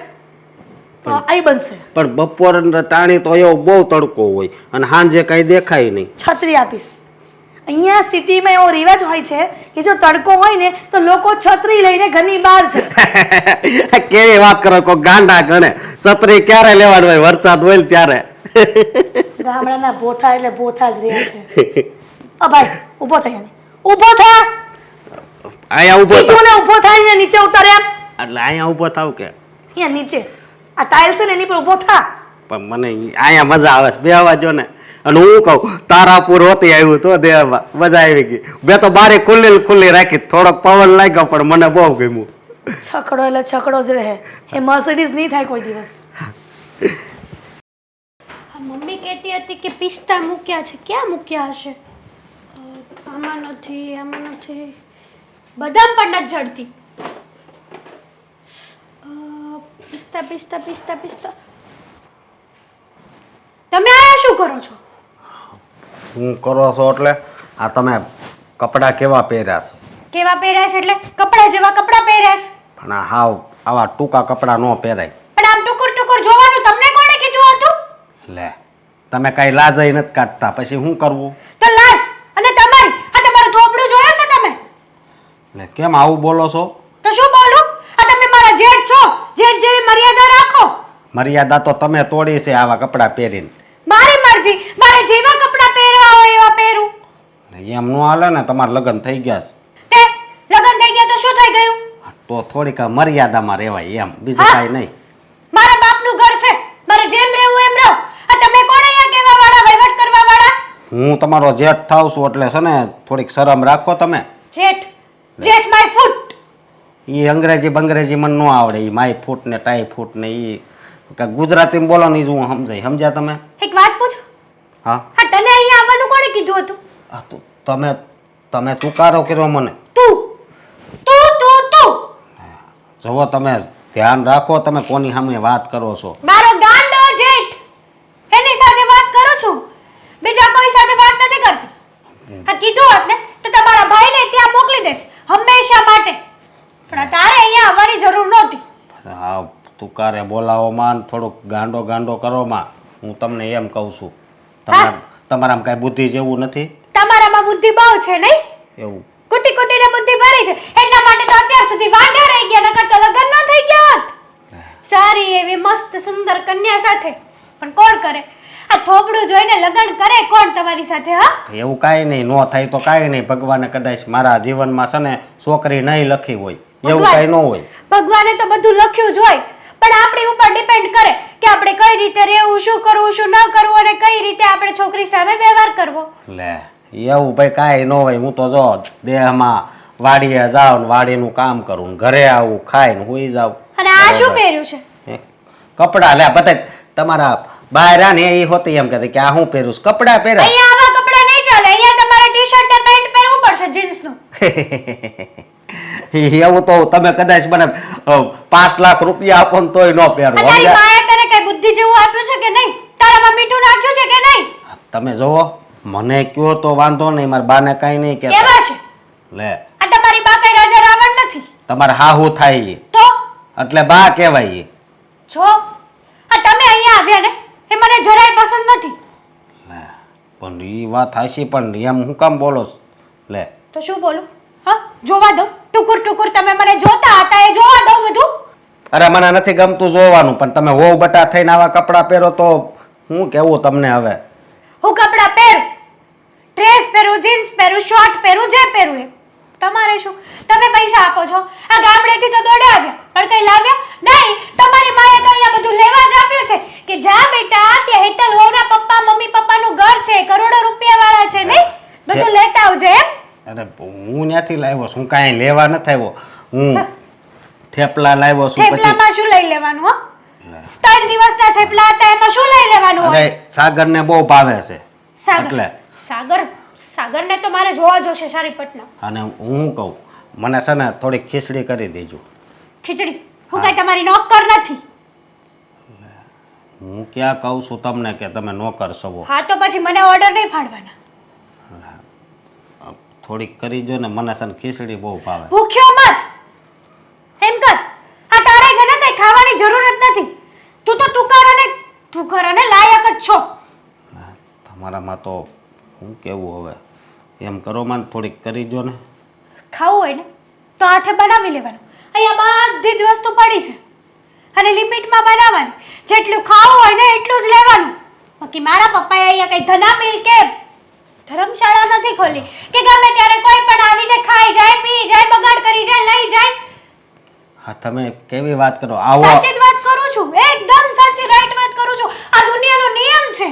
તો આઈ બનશે. પણ બપોર ટાણી તો એવો બહુ તડકો હોય અને સાંજે કાંઈ દેખાય નહીં. છત્રી આપીશ. અહીંયા સિટીમાં એવો રિવાજ હોય છે કે જો તડકો હોય ને તો લોકો છત્રી લઈને ઘરની બહાર છે. કેવી વાત કરો, કોઈ ગાંડા ગણે. છત્રી ક્યારે લેવાનું હોય? વરસાદ હોય ને ત્યારે. ગામડાના ભોથા એટલે ભોથા જ રહ્યા છે. અ ભાઈ ઊભો થઈ ને, ઊભો થા. અહીંયા ઊભો થાવ. કીધું ને ઊભો થાય ને નીચે ઉતારે એમ. એટલે અહીંયા ઊભો થાવ કે અહીંયા નીચે આ ટાઇલ્સ છે ને એની પર ઊભો થા. પણ મને અહીંયા મજા આવે છે બેહવા જો ને. અને હું કહું તારાપુર હોતી આવ્યું તો દેવામાં મજા આવી ગઈ. મેં તો બારી ખુલ્લી રાખી, થોડોક પવન લાગ્યો પણ મને બહુ ગમ્યું. છકડો એટલે છકડો જ રહે. એ મર્સિડીઝ નહીં થાય કોઈ દિવસ. મમ્મી કહેતી હતી કે પિસ્તા મૂક્યા છે, ક્યાં મૂક્યા હશે? આમાં નથી. બદામ પણ નથી જડતી. પિસ્તા. તમે આયા શું કરો છો? હું કરો છો એટલે આ તમે કપડાં કેવા પહેર્યા છો? કેવા પહેર્યા છે એટલે કપડા જેવા કપડા પહેર્યા છે. પણ આ હાવ આવા ટૂંકા કપડાં ન પહેરાય. પણ આમ ટુકુર જોવાનું તમને કોણે કીધું હતું? લે તમે કાંઈ લાજય નથી કાઢતા, પછી શું કરવું? તો લાસ અને તમારું થોપડું જોયો છે તમે? લે કેમ આવું બોલો છો? તો શું બોલું? આ તમે મારા જેઠ છો, જેઠ જેવી મર્યાદા રાખો. મર્યાદા તો તમે તોડી છે આવા કપડાં પહેરીને. મારી મરજી, મારે જેવા કપડાં પહેરવા હોય એવા પહેરું. એમ ન હાલે ને, તમારા લગ્ન થઈ ગયા તે લગ્ન થઈ ગયા તો શું થઈ ગયું? છે તો થોડીક મર્યાદામાં રહેવાય એમ, બીજું કાંઈ નહીં. મારા બાપનું ઘર છે, મારે જેમ રહેવું એમ રહો. આ તમે કોણ અહીંયા કહેવા વાળા, વહીવટ કરવા વાળા? હું તમારો જેઠ થાવ છું એટલે છે ને થોડીક શરમ રાખો તમે. જેઠ જેઠ માય ફૂટ. એ અંગ્રેજી બંગ્રેજી મને ન આવડે. એ માય ફૂટ ને ટાઈ ફૂટ ને એ ગુજરાતીમાં બોલો ને એ જ હું સમજ્યા તમે? એક વાત પૂછું? હા હા, તને અહીંયા આવવાનું કોણે કીધું હતું? આ તમે તુકારો કર્યો મને. તું તું તું તું જુઓ તમે ધ્યાન રાખો તમે કોની સામે વાત કરો છો. મારો ગાંડો જેઠ, એની સાથે વાત કરું છું, બીજા કોઈ સાથે વાત નથી કરતી. હા, કીધું હોત ને તો તમારા ભાઈને ત્યાં મોકલી દેજ હંમેશા માટે, પણ તારે અહીંયા આવવાની જરૂર નહોતી. હા તુકારે બોલાવો માં થોડુંક ગાંડો ગાંડો કરો માં. હું તમને એમ કહું છું તમારામાં કાંઈ બુદ્ધિ જેવું નથી? તમારામાં બુદ્ધિ બહુ છે નહીં? એવું કુટી કુટીને બુદ્ધિ ભરી છે એટલા માટે તો અત્યાર સુધી વાંઢા રહી ગયા, નકર તો લગ્ન ન થઈ ગયા હોત. સારી એવી મસ્ત સુંદર કન્યા સાથે પણ કોણ કરે? આ થોબડું જોઈને લગ્ન કરે કોણ તમારી સાથે? હા, એવું કાંઈ નહીં, નો થાય તો કાંઈ નહીં. ભગવાને કદાચ મારા જીવનમાં છે ને છોકરી નહીં લખી હોય એવું કાંઈ ન હોય. ભગવાને તો બધું લખ્યું જ હોય, પણ આપણી ઉપર ડિપેન્ડ કરે કે આપણે કઈ રીતે રહેવું, શું કરવું, શું ન કરવું અને કઈ રીતે આપણે છોકરી સામે વ્યવહાર કરવો. લે એવું ભાઈ કાંઈ ન હોય. હું તો જો દેહમાં વાડીએ જાઉં ને વાડીનું કામ કરું ને ઘરે આવું ખાઈને હુઈ જાઉં. અને આ શું પહેર્યું છે? કપડા લે બધા તમારા બહાર આ ને એ હોતી એમ કહેતી કે આ હું પહેરું છું? કપડા પહેર્યા. અહીંયા આવા કપડા નહીં ચાલે, અહીંયા તમારે ટી-શર્ટ ને પેન્ટ પહેરવું પડશે જીન્સનું. એવું તો તમે કદાચ મને 5 લાખ રૂપિયા આપો ને તોય ન પહેરો. તારી માએ તને કઈ બુદ્ધિ જેવું આપ્યું છે કે નહીં? તારામાં મીઠું નાખ્યું છે કે નહીં? તમે જોવો મને કયો તો વાંધો નહીં, મારા બાને કાંઈ નહીં કહેતા. કેવા છે? લે આ તમારી બા કઈ રાજા રાવણ નથી. તમારે હાહુ થાય ઈ. તો એટલે બા કહેવાય ઈ. જો આ તમે અહીંયા આવ્યા ને એ મને જરાય પસંદ નથી. લે પણ ઈ વાત હાચી, પણ એમ હું કામ બોલો છો? લે તો શું બોલું? હા, જોવા દો. ટુકુર ટુકુર તમે મને જોતા હતા એ જોવા દો બધું. અરે મને નથી ગમતું જોવાનું, પણ તમે હોવ બટા થઈને આવા કપડાં પહેરો તો હું કેવું તમને હવે? હું કપડાં પહેરું, ડ્રેસ પહેરું, જીન્સ પહેરું, શોર્ટ પહેરું, જે પહેરું એ. તમારે શું? તમે પૈસા આપો છો, આ ગામડેથી તો દોડે આવ્યા પણ કઈ લાવ્યા નહીં. તમારી માએ તો અહીંયા બધું લેવા જ આપ્યું છે કે જા બેટા, ત્યાં હેતલ હોના પપ્પા મમ્મી પપ્પાનું ઘર છે, કરોડો રૂપિયા વાળા છે નહીં, બધું લેતા આવજે એમ. અરે હું ત્યાંથી લાવ્યો છું, હું કાંઈ લેવા નથી આવ્યો. હું થેપલા લાવ્યો છું. પછી થેપલામાં શું લઈ લેવાનું? હો, 3 દિવસના થેપલા હતા એમાં શું લઈ લેવાનું હોય? અરે સાગરને બહુ ભાવે છે સાગર એટલે. સાગરને તો મારે જોવા જોશે સારી પટના. અને હું કહું મને છે ને થોડીક ખીચડી કરી દેજો. ખીચડી? હું કઈ તમારી નોકર નથી. હું ક્યાં કહું છું તમને કે તમે નોકર છો? હા તો પછી મને ઓર્ડર નહીં ફાડવાના. થોડીક કરી જો ને, મને છે ને ખીચડી બહુ ભાવે. ભૂખ્યો મત. એમ કર, આ તારે છે ને કઈ ખાવાની જરૂર જ નથી. તું તો તુકાર અને લાયક જ છો. તમારામાં તો હું કેવું હવે? એમ કરો માં થોડીક કરી જો ને. ખાવું હોય ને તો હાથે બનાવી લેવાનું. અહીંયા બધી જ વસ્તુ પડી છે અને લિમિટમાં બનાવવાની. જેટલું ખાવું હોય ને એટલું જ લેવાનું. બાકી મારા પપ્પાએ અહીંયા કઈ ધના મિલ કે ધર્મશાળા નથી ખોલી કે ગમે ત્યારે કોઈ પણ આવીને ખાઈ જાય, પી જાય, બગાડ કરી જાય, લઈ જાય. હા તમે કેવી વાત કરો? આવો સાચી જ વાત કરું છું, એકદમ સાચી રાઈટ વાત કરું છું. આ દુનિયાનો નિયમ છે.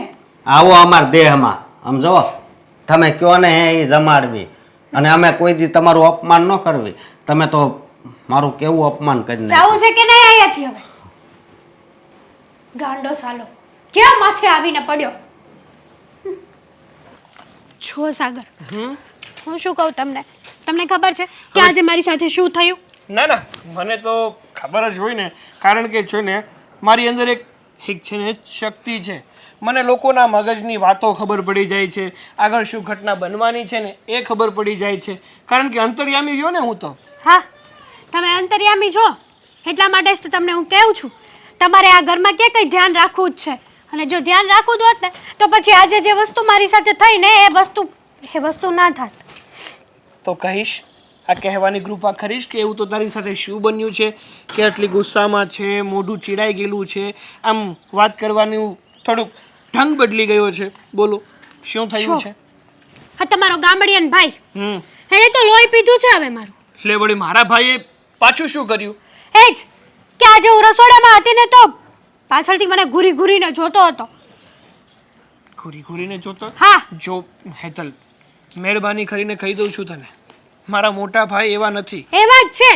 આવો અમાર દેહમાં આમ જો તમે કયો ને એ જમાડવી, અને અમે કોઈ દી તમારું અપમાન ન કરવી. તમે તો મારું કેવું અપમાન કરી નાખ્યું. જાવું છે કે નહીં અહીંયાથી હવે? ગાંડો સાલો ક્યાં માથે આવીને પડ્યો? છો સાગર, હું શું કહું તમને ખબર છે કે આજે મારી સાથે શું થયું? ના ના, મને તો ખબર જ હોય ને, કારણ કે છે ને મારી અંદર એક છે ને શક્તિ છે. મને લોકોના મગજની વાતો ખબર પડી જાય છે, આગળ શું ઘટના બનવાની છે ને એ ખબર પડી જાય છે, કારણ કે અંતર્યામી રહ્યો ને હું તો. હા, તમે અંતર્યામી છો એટલા માટે જ તો તમને હું કહું છું તમારે આ ઘરમાં કે કંઈ ધ્યાન રાખવું જ છે. અને જો ધ્યાન રાખવું જ હોત ને તો પછી આજે જે વસ્તુ મારી સાથે થઈ ને એ વસ્તુ ના થાત. તો કહીશ, આ કહેવાની કૃપા કરીશ કે એવું તો તારી સાથે શું બન્યું છે કે આટલી ગુસ્સામાં છે, મોઢું ચીડાઈ ગયેલું છે, આમ વાત કરવાનું થોડુંક ઢંગ બદલી ગયો છે. બોલો શું થયું છે? હા, તમારો ગામડિયન ભાઈ એણે તો લોહી પીધું છે હવે મારું. એટલે વળી મારા ભાઈએ પાછું શું કર્યું? એ જ કે આજે હું રસોડામાં હતી ને તો પાછળથી મને ઘૂરીને જોતો હતો. ઘૂરી ઘૂરીને જોતો હા જો હેતલ મહેરબાની કરીને કહી દઉં છું તને મારા મોટા ભાઈ એવા નથી એવા જ છે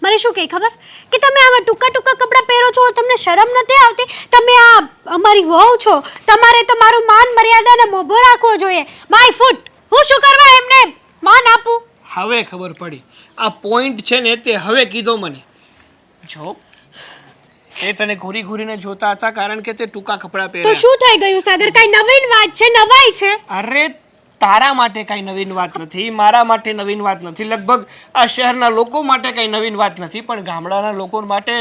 મને શું કહે ખબર કે તમે આવા ટૂંકા ટૂંકા કપડાં પહેરો છો તમને શરમ નથી આવતી તમે આ અમારી વહુ છો તમારે તો મારું માન મર્યાદાને મોભો રાખવો જોઈએ માય ફૂટ હું શું કરવા એમને માન આપું હવે ખબર પડી આ પોઈન્ટ છે ને તે હવે કીધો મને જો એ તને ઘૂરી ઘૂરીને જોતા હતા કારણ કે તે ટૂંકા કપડાં તો પહેર્યા શું થઈ ગયું સાગર કઈ નવીન વાત છે નવાઈ છે અરે તારા માટે કઈ નવીન વાત નથી મારા માટે નવીન વાત નથી લગભગ આ શહેરના લોકો માટે કઈ નવીન વાત નથી પણ ગામડાના લોકો માટે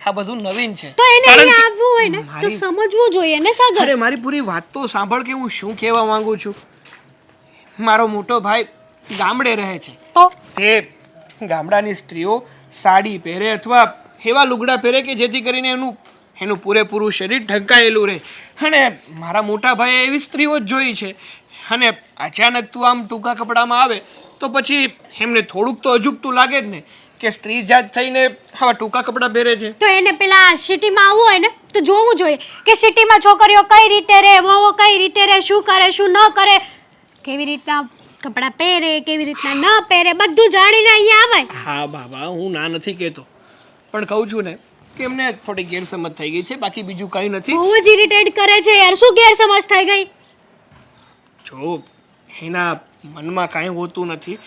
આ બધું નવીન છે તો એને કારણ અહીં કે આવવું હોય ને તો મારી- સમજવું જોઈએ ને સાગર અરે મારી પૂરી વાત તો સાંભળ કે હું શું કહેવા માંગુ છું મારો મોટો ભાઈ ગામડે રહે છે તો તે ગામડાની સ્ત્રીઓ સાડી પહેરે અથવા એવા લુગડા પહેરે કે જેથી કરીને એનું પૂરેપૂરું શરીર ઢંકાયેલું રહે અને મારા મોટા ભાઈએ એવી સ્ત્રીઓ જ જોઈ છે અને અચાનક તું આમ ટૂંકા કપડામાં આવે તો પછી એમને થોડુંક તો અજુગતું લાગે જ ને કે સ્ત્રી જાત થઈને આવા ટૂંકા કપડાં પહેરે છે તો એને પેલા સિટીમાં આવવું હોય ને તો જોવું જોઈએ કે સિટીમાં છોકરીઓ કઈ રીતે રહે વહુઓ કઈ રીતે રહે શું કરે શું ન કરે કેવી રીતના કપડાં પહેરે કેવી રીતના ન પહેરે બધું જાણીને અહીંયા આવે હા બાબા હું ના નથી કહેતો પણ કહું છું ને કે એમને થોડી ગેરસમજ થઈ ગઈ છે બાકી બીજું કંઈ નથી બહુ જ ઇરિટેટ કરે છે યાર શું ગેરસમજ થઈ ગઈ જો એના મનમાં કાંઈ હોતું નથી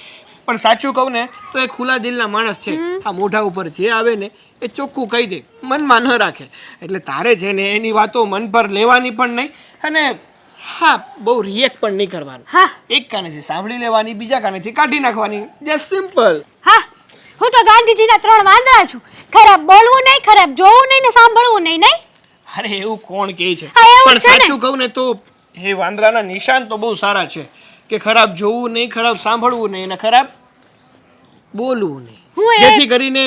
પણ સાચું કહું ને તો એ ખુલ્લા દિલના માણસ છે આ મોઢા ઉપર જે આવે ને એ ચોખ્ખું કહી દે મનમાં ન રાખે એટલે તારે છે ને એની વાતો મન પર લેવાની પણ નહીં અને હા બહુ રિએક્ટ પણ નહીં કરવાનું હા એક કાનેથી સાંભળી લેવાની બીજા કાનેથી કાઢી નાખવાની જસ્ટ સિમ્પલ હા હું તો ગાંધીજીના 3 વાંદરા છું ખરાબ બોલવું નહીં ખરાબ જોવું નહીં ને સાંભળવું નહીં નહીં અરે એવું કોણ કહે છે હા, એવું પણ જ છે ને. સાચું કહું ને તો એ વાંદરાના નિશાન તો બહુ સારા છે કે ખરાબ જોવું નહીં ખરાબ સાંભળવું નહીં અને ખરાબ બોલવું નહીં હું એ- જેથી કરીને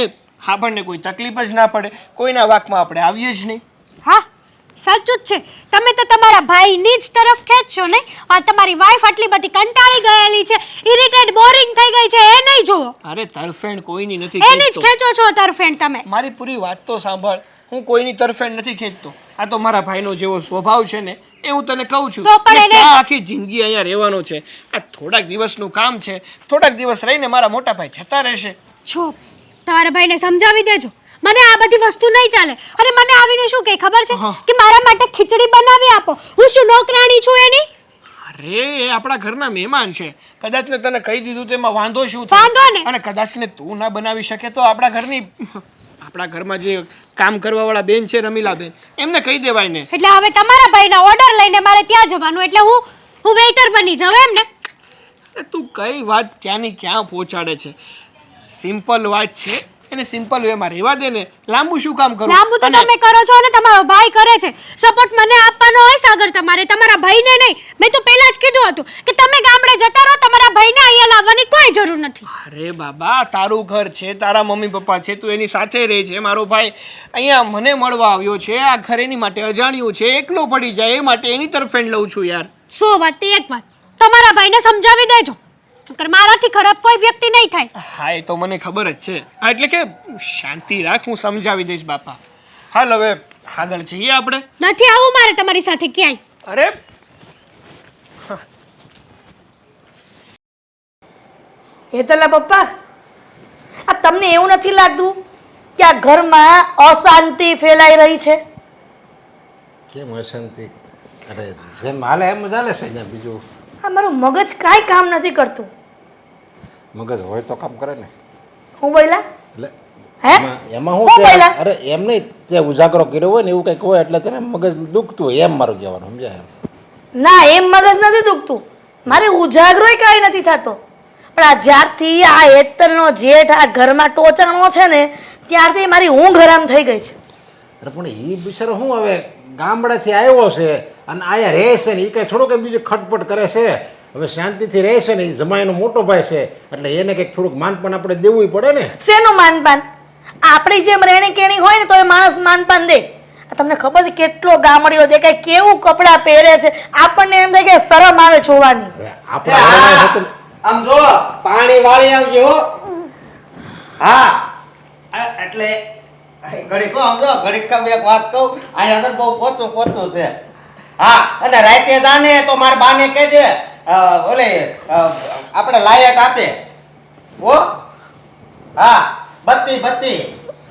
આપણને કોઈ તકલીફ જ ના પડે કોઈના વાકમાં આપણે આવીએ જ નહીં હા સાચું જ છે તમે તો તમારા ભાઈની જ તરફ ખેંચશો નહીં આ તમારી વાઈફ આટલી બધી કંટાળી ગયેલી છે ઇરિટેટ બોરિંગ થઈ ગઈ છે એ નહીં જુઓ અરે તરફેણ કોઈની નથી એની જ ખેંચતો. ખેંચો છો તરફેણ તમે મારી પૂરી વાત તો સાંભળ હું કોઈની તરફેણ નથી ખેંચતો આ તો મારા ભાઈનો જેવો સ્વભાવ છે ને એ હું તને કહું છું તો પણ અને એને- ક્યાં આખી જિંદગી અહીંયા રહેવાનો છે આ થોડાક દિવસનું કામ છે થોડાક દિવસ રહીને મારા મોટા ભાઈ જતા રહેશે છો તમારા ભાઈને સમજાવી દેજો મને આ બધી વસ્તુ નહીં ચાલે અને મને આવીને શું કહે ખબર છે હા. કે મારા માટે ખીચડી બનાવી આપો હું શું નોકરાણી છું એની અરે એ આપણા ઘરના મહેમાન છે કદાચ ને તને કહી દીધું તો એમાં વાંધો શું વાંધો થાય ને. અને કદાચ ને તું ના બનાવી શકે તો આપણા ઘરમાં જે કામ કરવા વાળા બેન છે રમીલા બેન એમને કહી દેવાય ને એટલે હવે તમારા ભાઈના ઓર્ડર લઈને મારે ત્યાં જવાનું એટલે હું વેઇટર બની જાઉં એમ ને અરે તું કઈ વાત ક્યાંની ક્યાં પહોંચાડે છે સિમ્પલ વાત છે એને સિમ્પલ વેમાં રહેવા દે ને લાંબુ શું કામ કરું લાંબુ તો અને તમે કરો છો અને તમારો ભાઈ કરે છે સપોર્ટ મને આપવાનો હોય સાગર તમારે તમારા ભાઈને નહીં મેં તો પહેલા જ કીધું હતું કે તમે ગામડે જતા રહો તમારા ભાઈને અહીંયા લાવવાની કોઈ જરૂર નથી અરે બાબા તારું ઘર છે તારા મમ્મી પપ્પા છે તું એની સાથે રહે છે મારો ભાઈ અહીંયા મને મળવા આવ્યો છે આ ઘર એની માટે અજાણ્યું છે એકલો પડી જાય એ માટે એની તરફેણ લઉં છું યાર 100 વાત તે એક વાત તમારા ભાઈને સમજાવી દેજો નકર મારાથી ખરાબ કોઈ વ્યક્તિ નહીં થાય હા એ તો મને ખબર જ છે હા એટલે કે શાંતિ રાખ હું સમજાવી દઈશ બાપા હાલ હવે આગળ જઈએ આપણે નથી આવું મારે તમારી સાથે ક્યાંય અરે હેતલના પપ્પા આ તમને એવું નથી લાગતું કે આ ઘરમાં અશાંતિ ફેલાઈ રહી છે કેમ અશાંતિ અરે જેમ હાલે એમ જ હાલે છે ને બીજું આ મારું મગજ કાંઈ કામ નથી કરતું મગજ હોય તો કામ કરે ને હું બોલ્યા એટલે હે? એમાં હું શું છે બોલ્યા? અરે એમ નહીં તે ઉજાગરો કર્યો હોય ને એવું કંઈક હોય એટલે તને મગજ દુખતું હોય એમ મારું કહેવાનું સમજાય એમ ના એમ મગજ નથી દુખતું મારે ઉજાગરોય કાંઈ નથી થતો પણ આ જ્યારથી આ હેતલનો જેઠ આ ઘરમાં ટોચણો છે ને ત્યારથી મારી ઊંઘ હરામ થઈ ગઈ છે અરે પણ એ બિચારો શું હવે ગામડેથી આવ્યો છે અને આયા રહે છે ને એ કાંઈ થોડુંક બીજું ખટપટ કરે છે હવે શાંતિથી રહે છે ને એ જમાઈનો મોટો ભાઈ છે એટલે એને કંઈક થોડુંક માનપાન આપણે દેવું પડે ને શેનું માનપાન આપણી જેમ રહેણી કેણી હોય ને તો એ માણસ માનપાન દે આ તમને ખબર છે કેટલો ગામડીઓ દેખાય કેવું કપડાં પહેરે છે આપણને એમ થાય કે શરમ આવે જોવાની હવે આપણે હવે હતું આમ જો પાણી વાળી આવજો હો હા એટલે ઘડીક આમ જો ઘડીક એક વાત કહું અહીંયા અંદર બહુ પોતું છે હા અને રાતે જાને તો મારા બાને કહેજે ઓલે આપણે લાયક આપે ઓ હા બત્તી બત્તી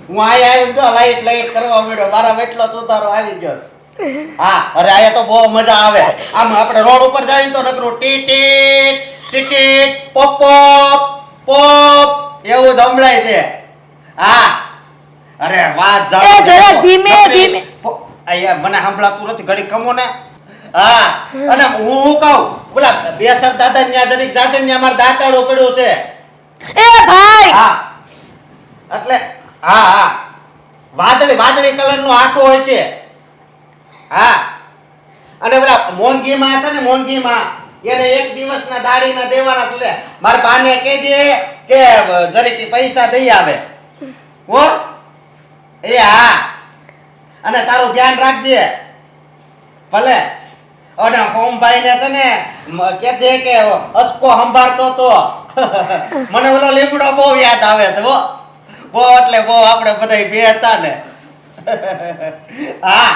હું આવી જો લાઈટ કરવા મળ્યો મારા વેટલો સુધારો આવી ગયો હા અરે આયા તો બહુ મજા આવે આમ આપણે રોડ ઉપર જઈએ તો નકરું ટીટીટ ટીટીટ પોપ પોપ પોપ એવું સંભળાય છે હા અરે વાત જાવ એ જરા ધીમે ધીમે. અહીંયા મને સંભળાતું નથી ઘડી કમો ને હા અને હું કહું બોલા બેસર દાદા ન્યા જરીક જાતે ન્યા માર દાંતાડો પડ્યો છે એ ભાઈ હા એટલે હા હા વાદળી કલરનો આંખો હોય છે હા અને પેલા મોંઘીમાં છે ને મોંઘીમાં એને એક દિવસના દાડીના દેવાના છે મારા બાને કહેજે કે જરીક પૈસા દઈ આવે હો એ હા અને તારું ધ્યાન રાખજે ભલે અને હોમભાઈ ને છે ને કહેજે કે અસકો સંભાળતો તો મને ઓલો લીમડો બહુ યાદ આવે છે હો બહુ એટલે બહુ આપણે બધા બે હતા ને હા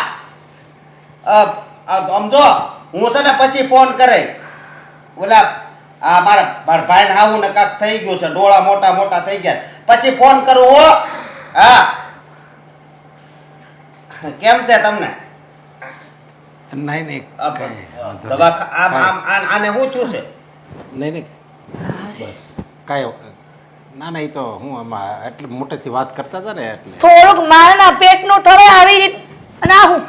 આમ જો હું છે ને પછી ફોન કરે ઓલા આ મારા ભાઈ ને આવું ને કાક થઈ ગયું છે ડોળા મોટા મોટા થઈ ગયા પછી ફોન કરું હો હા કેમ છે તમને નહીં નહીં દવા આને શું છું છે નહીં નહીં બસ કાંઈ ના ના એ તો હું આમાં એટલે મોટેથી વાત કરતા હતા ને એટલે થોડુંક મારના પેટનું થરે આવી રીત અને આ હું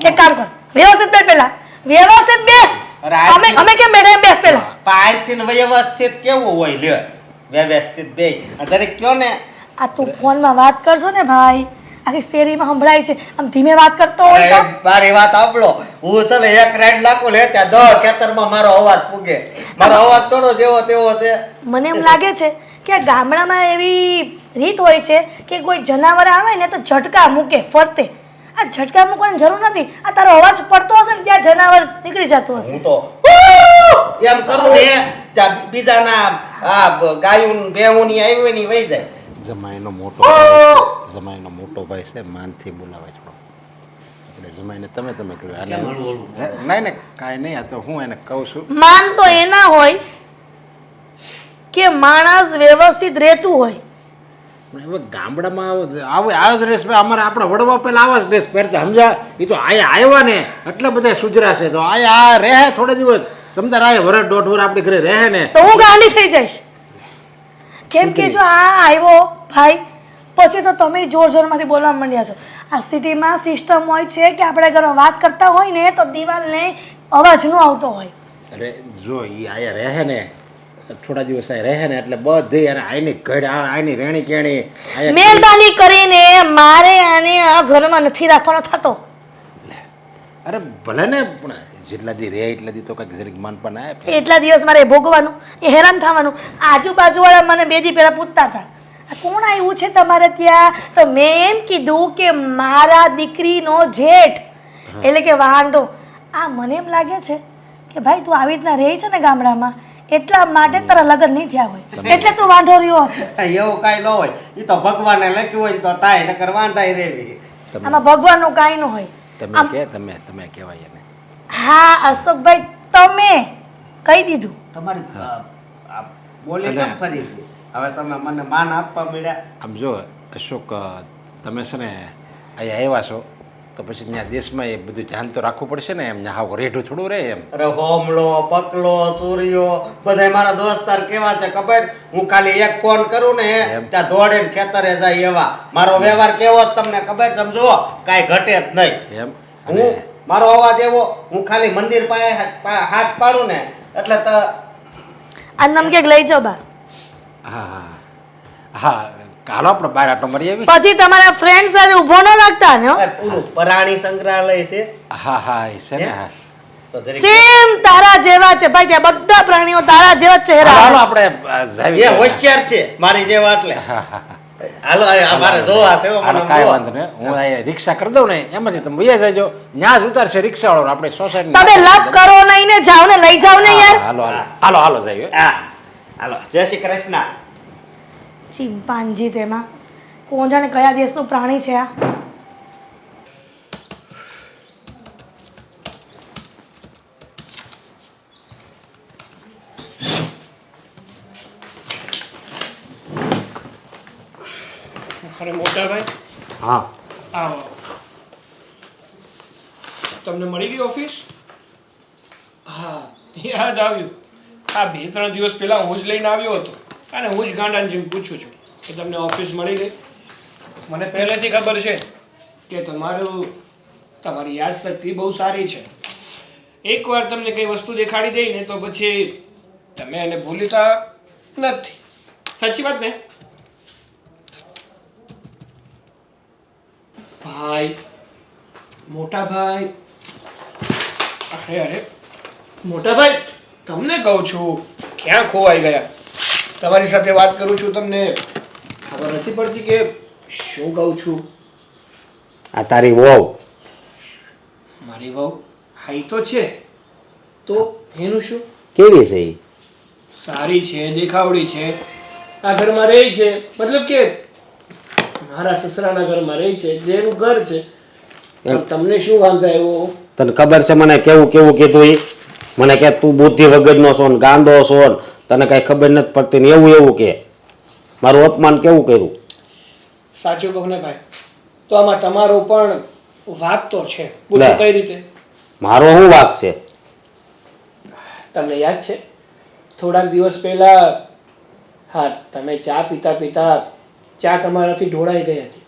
એક કામ કર વ્યવસ્થિત બેસ પેલા વ્યવસ્થિત બેસ અરે અમે કેમ બેઠા એમ બેસ પેલા પાંચથી વ્યવસ્થિત કેવું હોય લ્યો વ્યવસ્થિત બે દરેક કયો ને આ તું ફોનમાં વાત કરશો ને ભાઈ આખી શેરીમાં સંભળાય છે આમ ધીમે વાત કરતો હોય તો મારી વાત સાંભળો હું છે ને એક રાઈડ લાખું લે ત્યાં 10 ખેતરમાં મારો અવાજ પૂગે મારો અવાજ થોડો જેવો તેવો છે મને એમ લાગે છે કે આ ગામડામાં એવી રીત હોય છે કે કોઈ જનાવર આવે ને તો ઝટકા મૂકે ફરતે આ ઝટકા મૂકવાની જરૂર નથી આ તારો અવાજ પડતો હશે ને ત્યાં જનાવર નીકળી જતું હશે હું તો એમ કરું ને ત્યાં બીજાના આ ગાયું બેહું ની આવી હોય ને વહી જાય જમાઈનો મોટો ભાઈ છે માનથી બોલાવે છે આપણે જમાઈને તમે કહ્યું અને નહીં ને કાંઈ નહીં આ તો હું એને કહું છું માન તો એના હોય કે માણસ વ્યવસ્થિત રહેતું હોય હવે ગામડામાં આવો જ ડ્રેસ અમારે આપણા વડવા પહેલા આવા જ ડ્રેસ પહેરતા સમજ્યા એ તો આયા આવ્યા ને એટલા બધા સુધરાશે તો આયા આ રહે થોડા દિવસ તમતાર આયા વરસ દોઢ વર આપણી ઘરે રહે ને તો હું ગાંડી થઈ જઈશ કેમ કે જો આ આવ્યો ભાઈ પછી તો તમે જોર જોરમાંથી બોલવા માંડ્યા છો આ સિટીમાં સિસ્ટમ હોય છે કે આપણે ઘરમાં વાત કરતા હોય ને તો દિવાલને અવાજ ન આવતો હોય અરે જો એ આયા રહે ને થોડા દિવસ આ રહે ને એટલે બધી અને આની ઘડ આની રેણી કેણી મહેરબાની કરીને મારે આને આ ઘરમાં નથી રાખવાનો થતો અરે ભલે ને પણ જેટલા દી રહે એટલા દી તો કંઈક જરીક મન પણ આવે એટલા દિવસ મારે ભોગવાનું એ હેરાન થવાનું આજુબાજુવાળા મને 2 દી પહેલા પૂછતા હતા આ કોણ આવ્યું છે તમારે ત્યાં તો મેં એમ કીધું કે મારા દીકરીનો જેઠ એટલે કે વાંઢો આ મને એમ લાગે છે કે ભાઈ તું આવી રીતના રહે છે ને ગામડામાં એટલા માટે તારા લગ્ન નહીં થયા હોય એટલે તું વાંઢો રહ્યો છે એવું કાંઈ ન હોય એ તો ભગવાને લખ્યું હોય તો થાય નકર વાંધાઈ રહેવી આમાં ભગવાનનું કાંઈ ન હોય તમે કહેવાય એને હા અશોકભાઈ તમે કહી દીધું તમારી બોલી કેમ ફરી ગઈ હવે તમે મને માન આપવા મળ્યા આમ જો અશોક તમે છે ને અહીંયા આવ્યા છો તો પછી ત્યાં દેશમાં એ બધું ધ્યાન તો રાખવું પડશે ને એમ હાવ રેઢું થોડું રહે એમ અરે હોમલો પકલો સૂર્યો બધા મારા દોસ્તાર કેવા છે ખબર હું ખાલી એક ફોન કરું ને ત્યાં દોડે ને ખેતરે જાય એવા મારો વ્યવહાર કેવો તમને ખબર સમજો કાંઈ ઘટે જ નહીં એમ હું મારો અવાજ એવો હું ખાલી મંદિર પાસે હાથ પાડું ને એટલે તો આ નમકેક લઈ જાઓ બા હા હા હા કાલો આપણે બહાર આટો મારી આવી પછી તમારા ફ્રેન્ડ સાથે ઊભો ન રાખતા ને હો. પૂરું પ્રાણી સંગ્રહાલય છે હા હા એ છે ને હા તો જરીક સેમ તારા જેવા છે ભાઈ ત્યાં બધા પ્રાણીઓ તારા જેવા જ ચહેરા હાલો આવે. આપણે એ હોશિયાર છે મારી જેવા એટલે હાલો આ મારે જોવા છે હો, મને કાંઈ જોવા. વાંધો નહીં હું અહીંયા રિક્ષા કરી દઉં ને એમાંથી તમે વયા જજો ત્યાં જ ઉતારશે રિક્ષાવાળો આપણે સોસાયટી તમે લપ કરો નહીં ને જાઓ ને લઈ જાઓ ને યાર હાલો હાલો હાલો જઈએ હા હાલો જય શ્રી કૃષ્ણ ચિંપાંજી તેમાં કોણ જાણે કયા દેશનું પ્રાણી છે આ અરે મોટા ભાઈ હા આવો. તમને મળી ગઈ ઓફિસ? હા યાદ આવ્યું. આ 2-3 દિવસ પહેલા હું જ લઈને આવ્યો હતો અને હું જ ગાંડાને પૂછું છું કે તમને ઓફિસ મળી ગઈ. મને પહેલેથી ખબર છે કે તમારી યાદશક્તિ બહુ સારી છે. એકવાર તમને કઈ વસ્તુ દેખાડી દઈ ને તો પછી તમે એને ભૂલતા નથી. સાચી વાત ને ભાઈ? મોટા ભાઈ, અરે મોટા ભાઈ, તમને કહું છું ક્યાં ખોવાઈ ગયા? તમારી સાથે વાત કરું છું, તમને ખબર નથી પડતી કે શું કહું છું? આ તારી વહુ મારી વહુ? હા ઈ તો છે. તો એનું શું? કેવી છે ઈ? સારી છે, દેખાવડી છે, આ ઘરમાં રહે છે, મતલબ કે મારા સસરાના ઘરમાં રહે છે, જેનું ઘર છે. પણ તમને શું વાંધો આવ્યો? તને ખબર છે મને કેવું કેવું કીધું ઈ? મને કે તું બુદ્ધિ વગરનો છો ને ગાંડો છો ને તને કઈ ખબર નથી પડતી ને એવું એવું કે મારું અપમાન કેવું કર્યું. સાચું કહું ને ભાઈ, તો આમાં તમારો પણ વાત તો છે. પૂછો કઈ રીતે? મારો શું વાક છે? તમને યાદ છે થોડાક દિવસ પહેલા, હા, તમે ચા પીતા પીતા ચા તમારાથી ઢોળાઈ ગઈ હતી,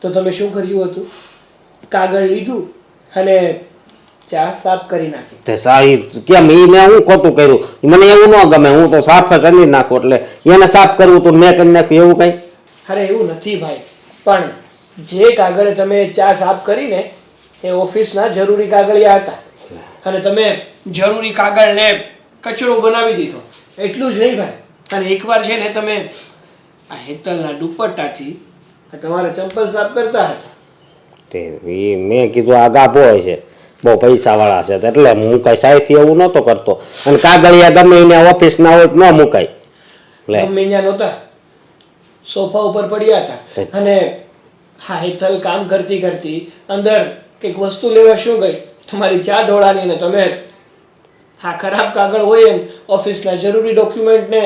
તો તમે શું કર્યું હતું? કાગળ લીધું અને ચા સાફ કરી નાખી. તે સાહી કેમ ઈ મેં હું ખોટું કર્યું? મને એવું ન ગમે, હું તો સાફ કરી નાખું એટલે એને સાફ કરવું તું મેં કરી નાખ્યું એવું કઈ? અરે એવું નથી ભાઈ, પણ જે કાગળ તમે ચા સાફ કરીને એ ઓફિસના જરૂરી કાગળિયા હતા અને તમે જરૂરી કાગળને કચરો બનાવી દીધો. એટલું જ નહીં ભાઈ, અને એકવાર છે ને તમે આ હેતલના દુપટ્ટાથી તમારા ચંપલ સાફ કરતા હતા. તે ઈ મેં કીધું આ ગાભો હોય છે, બહુ પૈસા વાળા છે એટલે હું કઈ સાયથી એવું નહોતો કરતો. અને કાગળિયા ગમે એને ઓફિસ ના હોય ન મુકાય. લે ગમે ત્યાં નહોતા, સોફા ઉપર પડ્યા હતા અને હા હેતલ કામ કરતી કરતી અંદર કંઈક વસ્તુ લેવા શું ગઈ, તમારી ચા ઢોળાની ને તમે હા ખરાબ કાગળ હોય એમ ઓફિસના જરૂરી ડોક્યુમેન્ટને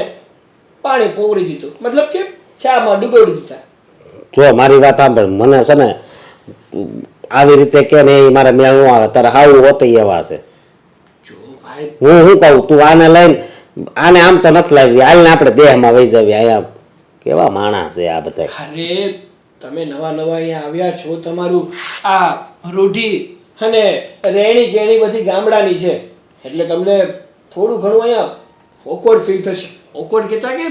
પાણી પોગળી દીધું, મતલબ કે ચામાં ડૂબાડી દીધા. જો મારી વાત સાંભળ, મને છે ને આવી રીતે કે ને એ મારે મેં હું આવે તારે હાવું હોતે એવા છે. જો ભાઈ, હું શું કહું તું આને લઈને આને આમ તો નથી લાવી, હાલને આપણે દેહમાં વહી જવી. અહીંયા કેવા માણસ છે આ બધા. અરે તમે નવા નવા અહીંયા આવ્યા છો, તમારું આ રૂઢી અને રહેણી કેણી બધી ગામડાની છે એટલે તમને થોડું ઘણું અહીંયા ઓકવર્ડ ફીલ થશે. ઓકવર્ડ કહેતા કે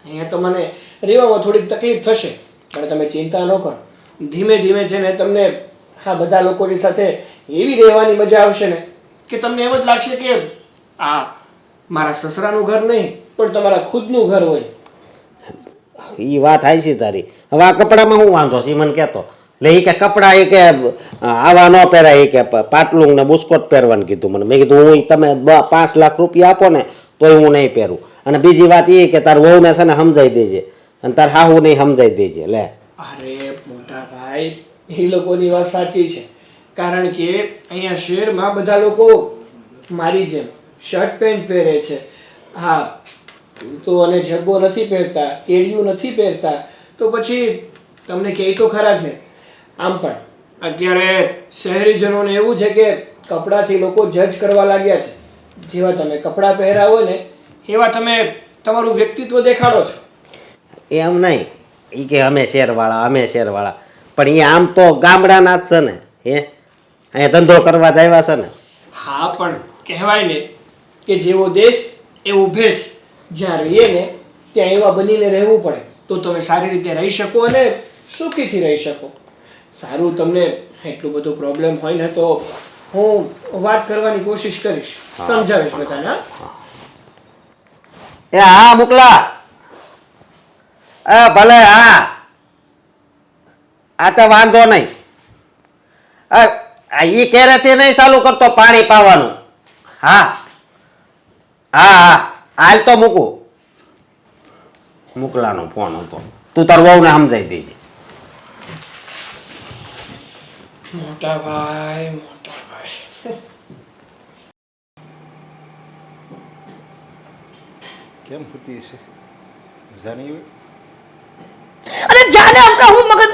અહીંયા તો મને રહેવામાં થોડીક તકલીફ થશે, પણ તમે ચિંતા ન કરો. ધીમે ધીમે છે ને તમને આ બધા લોકોની સાથે એવી રહેવાની મજા આવશે ને કે તમને એમ જ લાગશે કે આ મારા સસરાનું ઘર નહીં પણ તમારા ખુદનું ઘર હોય. એ વાત આવી છે તારી. હવે આ કપડામાં શું વાંધો છે એ મને કહેતો. એટલે એ કે કપડા એ કે આવા ન પહેરાય, એ કે પાટલું ને બુસ્કોટ પહેરવાનું કીધું મને. મેં કીધું હું તમે 5 લાખ રૂપિયા આપો ને તોય હું નહીં પહેરું. અને બીજી વાત એ કે તાર વહુને છે ને સમજાઈ દેજે અને તાર હાહુ નહીં સમજાઈ દેજે. લે અરે મોટા ભાઈ, એ લોકોની વાત સાચી છે, કારણ કે અહીંયા શહેરમાં બધા લોકો મારી જેમ શર્ટ પેન્ટ પહેરે છે. હા તો અને જબ્બો નથી પહેરતા, કેડિયું નથી પહેરતા, તો પછી તમને કહે તો ખરા જ ને. આમ પણ અત્યારે શહેરીજનોને એવું છે કે કપડાથી લોકો જજ કરવા લાગ્યા છે. જેવા તમે કપડાં પહેર્યા હોય ને એવા તમે તમારું વ્યક્તિત્વ દેખાડો છો. એમ નહીં, એ કે અમે શહેરવાળા અમે શહેરવાળા, પણ એ આમ તો ગામડાના જ છે ને. અહીંયા ધંધો કરવા જ આવ્યા છે ને. હા પણ કહેવાય ને કે જેવો દેશ એવું ભેસ. જ્યાં રહીએ ને ત્યાં એવા બનીને રહેવું પડે તો તમે સારી રીતે રહી શકો અને સુખીથી રહી શકો. સારું, તમને એટલું બધું પ્રોબ્લેમ હોય ને તો હું વાત કરવાની કોશિશ કરીશ, સમજાવીશ બધાને. હા એ હા મોકલા. ભલે હા, આ તો વાંધો નહીં. ઈ કેરેથી નહીં ચાલુ કરતો પાણી પાવાનું. હા હા હા હાલ તો મૂકું. મોકલાનો ફોન હતો, તું તાર વહુને સમજાઈ દેજે. મોટા ભાઈ, મોટા ભાઈ. કેમ હોતી છે? મજા નહીં હોય? અરે જાને હમણાં હું મગજ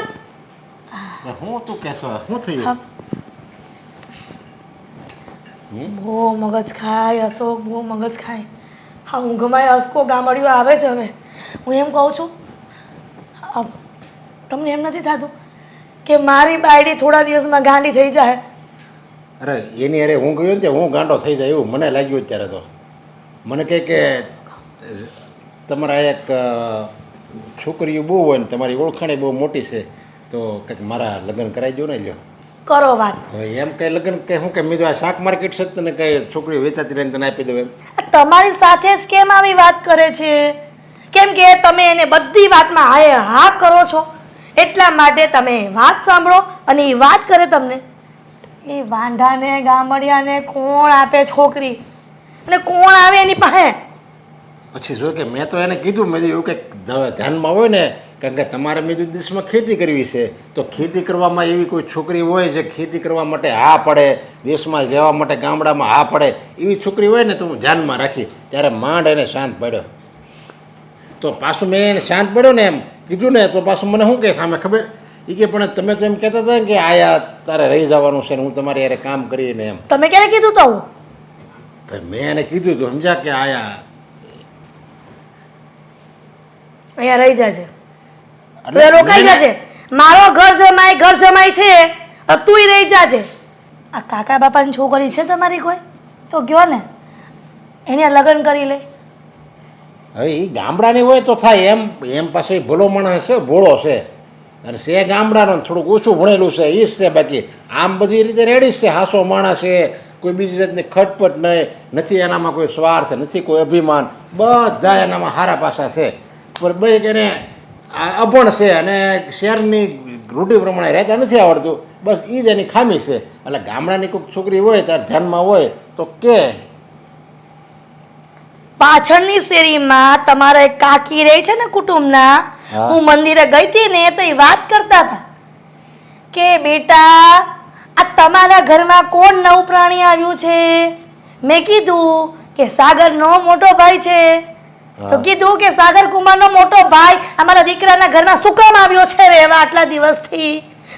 હું તું કહેશો શું થયું હા. બહુ મગજ ખાય અશોક, બહુ મગજ ખાય. હા હું ગમાય અસકો ગામડિયો આવે છે હવે. હું એમ કહું છું તમને એમ નથી થતું કે મારી બાયડી થોડા દિવસમાં ગાંડી થઈ જાય? અરે એની અરે હું ગયો ને ત્યાં હું ગાંડો થઈ જાય એવું મને લાગ્યું ત્યારે તો. મને કહે કે તમારા એક છોકરીઓ બહુ હોય ને તમારી ઓળખાણી બહુ મોટી છે તો કંઈક મારા લગ્ન કરાવી દો ને લ્યો. કરો વાત. હવે એમ કંઈ લગ્ન કે શું કે મેં તો આ શાક માર્કેટ છે તને કંઈ છોકરીઓ વેચાતી રહીને તને આપી દઉં એમ. આ તમારી સાથે જ કેમ આવી વાત કરે છે? કેમ કે તમે એને બધી વાતમાં હાય હા કરો છો એટલા માટે તમે વાત સાંભળો અને એ વાત કરે તમને. એ વાંઢાને ગામડિયાને કોણ આપે છોકરી અને કોણ આવે એની પાસે? પછી જો કે મેં તો એને કીધું મેં એવું કંઈક ધ્યાનમાં હોય ને કારણ કે તમારે બીજું દેશમાં ખેતી કરવી છે તો ખેતી કરવામાં એવી કોઈ છોકરી હોય જે ખેતી કરવા માટે હા પડે, દેશમાં જવા માટે ગામડામાં હા પડે એવી છોકરી હોય ને તો હું ધ્યાનમાં રાખી ત્યારે માંડ એને શાંત પડ્યો. તો પાછું મેં એને શાંત પડ્યો ને એમ કીધું ને તો પાછું મને શું કહે સામે ખબર એ કે પણ તમે તો એમ કહેતા હતા ને કે આયા તારે રહી જવાનું છે ને હું તમારી યારે કામ કરીને એમ. તમે ક્યારે કીધું તો? ભાઈ મેં એને કીધું તું સમજ્યા કે આયા અહીંયા રહી જાજે તો એટલે એ રોકાઈ જાજે. મારો ઘર જમાઈ છે હવે તુંય રહી જાજે. આ કાકા બાપાની છોકરી છે તમારી કોઈ તો કયો ને એને લગ્ન કરી લે. હવે એ ગામડાની હોય તો થાય એમ એમ પાસે ભલો માણસ છે ભોળો છે અને છે ગામડાનો થોડુંક ઓછું ભણેલું છે એ જ છે બાકી આમ બધી રીતે રેડી જ છે હાસો માણસ છે કોઈ બીજી જાતની ખટપટ નહીં નથી એનામાં કોઈ સ્વાર્થ નથી કોઈ અભિમાન બધા એનામાં સારા પાસા છે પણ ભાઈ એને અભણ છે અને શહેરની રૂઢિ પ્રમાણે રહેતા નથી આવડતું બસ એ જ એની ખામી છે એટલે ગામડાની કોઈક છોકરી હોય ત્યારે ધ્યાનમાં હોય તો કે પાછળની શેરીમાં તમારા એક કાકી રહે છે ને કુટુંબના, હા. હું મંદિરે ગઈ હતી ને તો એ વાત કરતા હતા કે બેટા આ તમારા ઘરમાં કોણ નવું પ્રાણી આવ્યું છે? મેં કીધું કે સાગરનો મોટો ભાઈ છે. તો કીધું કે સાગર કુમારનો મોટો ભાઈ અમારા દીકરાના ઘરમાં શું કામ આવ્યો છે રહેવા આટલા દિવસથી?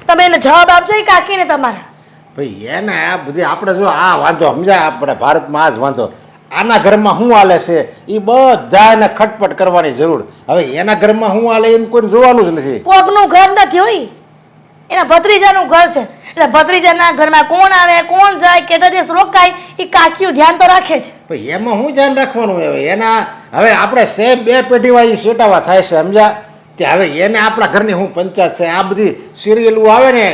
તમે એને જવાબ આપજો એ કાકીને તમારા. ભાઈ એને આ બધી આપણે જો આ વાંધો સમજાય આપણે ભારતમાં આ જ વાંધો આના ઘરમાં શું હાલે છે એ બધા એને ખટપટ કરવાની જરૂર. હવે એના ઘરમાં શું હાલે એમ કોઈ જોવાનું જ નથી. કોકનું ઘર નથી હોય, એના ભત્રીજાનું ઘર છે એટલે ભત્રીજાના ઘરમાં કોણ આવે કોણ જાય કેટલા દિવસ રોકાય એ કાકીઓ ધ્યાન તો રાખે છે. ભાઈ એમાં શું ધ્યાન રાખવાનું હવે એના હવે આપણે સેમ બે પેઢીવાળી સેટાવા થાય છે સમજ્યા કે હવે એને આપણા ઘરની શું પંચાયત છે. આ બધી સિરિયલો આવે ને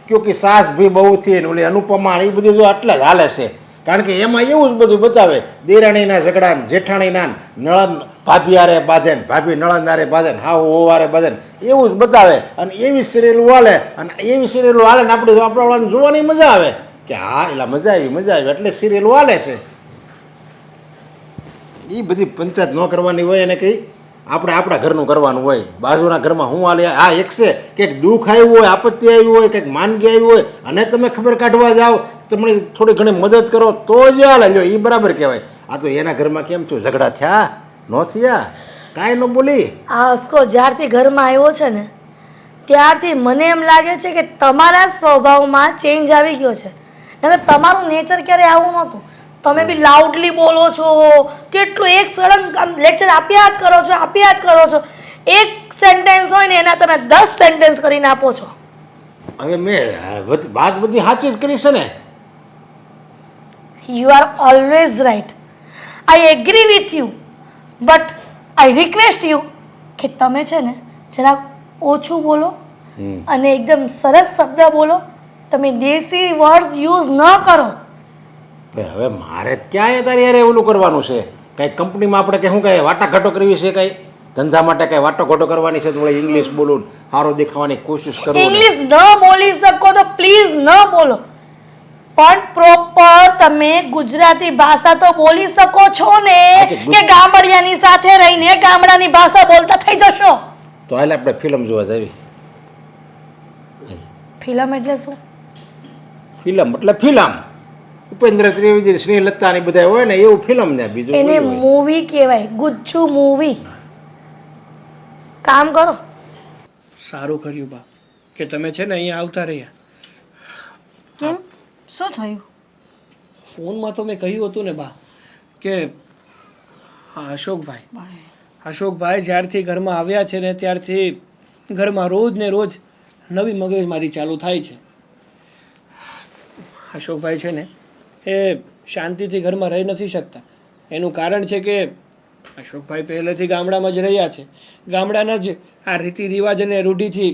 ક્યોંકિ સાસ ભી બહુ થી ને ઓલી અનુપમા એ બધી જો એટલે જ હાલે છે કારણ કે એમાં એવું જ બધું બતાવે દેરાણીના ઝઘડા જેઠાણીના નળન ભાભી હારે બાંધે ને ભાભી નળન હારે બાંધે ને હાવ હોવારે બાંધે ને એવું જ બતાવે અને એવી સિરિયલો હાલે અને એવી સિરિયલો હાલે ને આપણે આપણાને જોવાની મજા આવે કે હા એટલે મજા આવી એટલે સિરિયલો હાલે છે. એ બધી પંચાયત ન કરવાની હોય એને કંઈ આપણે આપણા ઘરનું કરવાનું હોય. બાજુના ઘરમાં શું હાલે આ એક છે કંઈક દુઃખ આવ્યું હોય આપત્તિ આવી હોય કંઈક માંદગી આવી હોય અને તમે ખબર કાઢવા જાઓ તમને થોડી ઘણી મદદ કરો તો જ હાલે લ્યો એ બરાબર કહેવાય. આ તો એના ઘરમાં કેમ થયું ઝઘડા થયા ન થયા કાંઈ ન બોલી. આ હસકો જ્યારથી ઘરમાં આવ્યો છે ને ત્યારથી મને એમ લાગે છે કે તમારા સ્વભાવમાં ચેન્જ આવી ગયો છે. નકર તમારું નેચર ક્યારે આવું નહોતું. તમે બી લાઉડલી બોલો છો, કેટલું એક સડન લેક્ચર આપ્યા જ કરો છો. એક સેન્ટેન્સ હોય ને એના તમે 10 સેન્ટેન્સ કરીને આપો છો. હવે મેં વાત બધી સાચી જ કરી છે ને. You are always right. I agree with you. But I request you કે તમે છે ને જરાક ઓછું બોલો અને એકદમ સરસ શબ્દ બોલો. તમે દેશી વર્ડ્સ યુઝ ન કરો. ભાઈ હવે મારે ક્યાં તારી યારે ઓલું કરવાનું છે? કાંઈ કંપનીમાં આપણે કે શું કાંઈ વાટાઘાટો કરવી છે? કાંઈ ધંધા માટે કાંઈ વાટાઘાટો કરવાની છે? થોડી ઇંગ્લિશ બોલું સારો દેખાવાની કોશિશ કરું. ઇંગ્લિશ ન બોલી શકો તો પ્લીઝ ન બોલો, પણ પ્રોપર તમે ગુજરાતી ભાષા તો બોલી શકો છો ને કે ગામડિયાની સાથે રહીને ગામડાની ભાષા બોલતા થઈ જશો. તો હાલે આપણે ફિલ્મ જોવા જવી. ફિલ્મ એટલે શું? ફિલ્મ એટલે ફિલ્મ ઉપેન્દ્ર ત્રિવેદી સ્નેહલતા ને બધા હોય ને એવું ફિલ્મ ને બીજું એને કોઈ હોય. મૂવી કહેવાય, ગુચ્છુ મૂવી. કામ કરો. સારું કર્યું બા કે તમે છે ને અહીંયા આવતા રહ્યા. કેમ શું થયું? ફોનમાં તો મેં કહ્યું હતું ને બા કે હા અશોકભાઈ જ્યારથી ઘરમાં આવ્યા છે ને ત્યારથી ઘરમાં રોજ ને રોજ નવી મગજમારી ચાલુ થાય છે. અશોકભાઈ છે ને એ શાંતિથી ઘરમાં રહી નથી શકતા. એનું કારણ છે કે અશોકભાઈ પહેલેથી ગામડામાં જ રહ્યા છે. ગામડાના જ આ રીતિ રિવાજ અને રૂઢિથી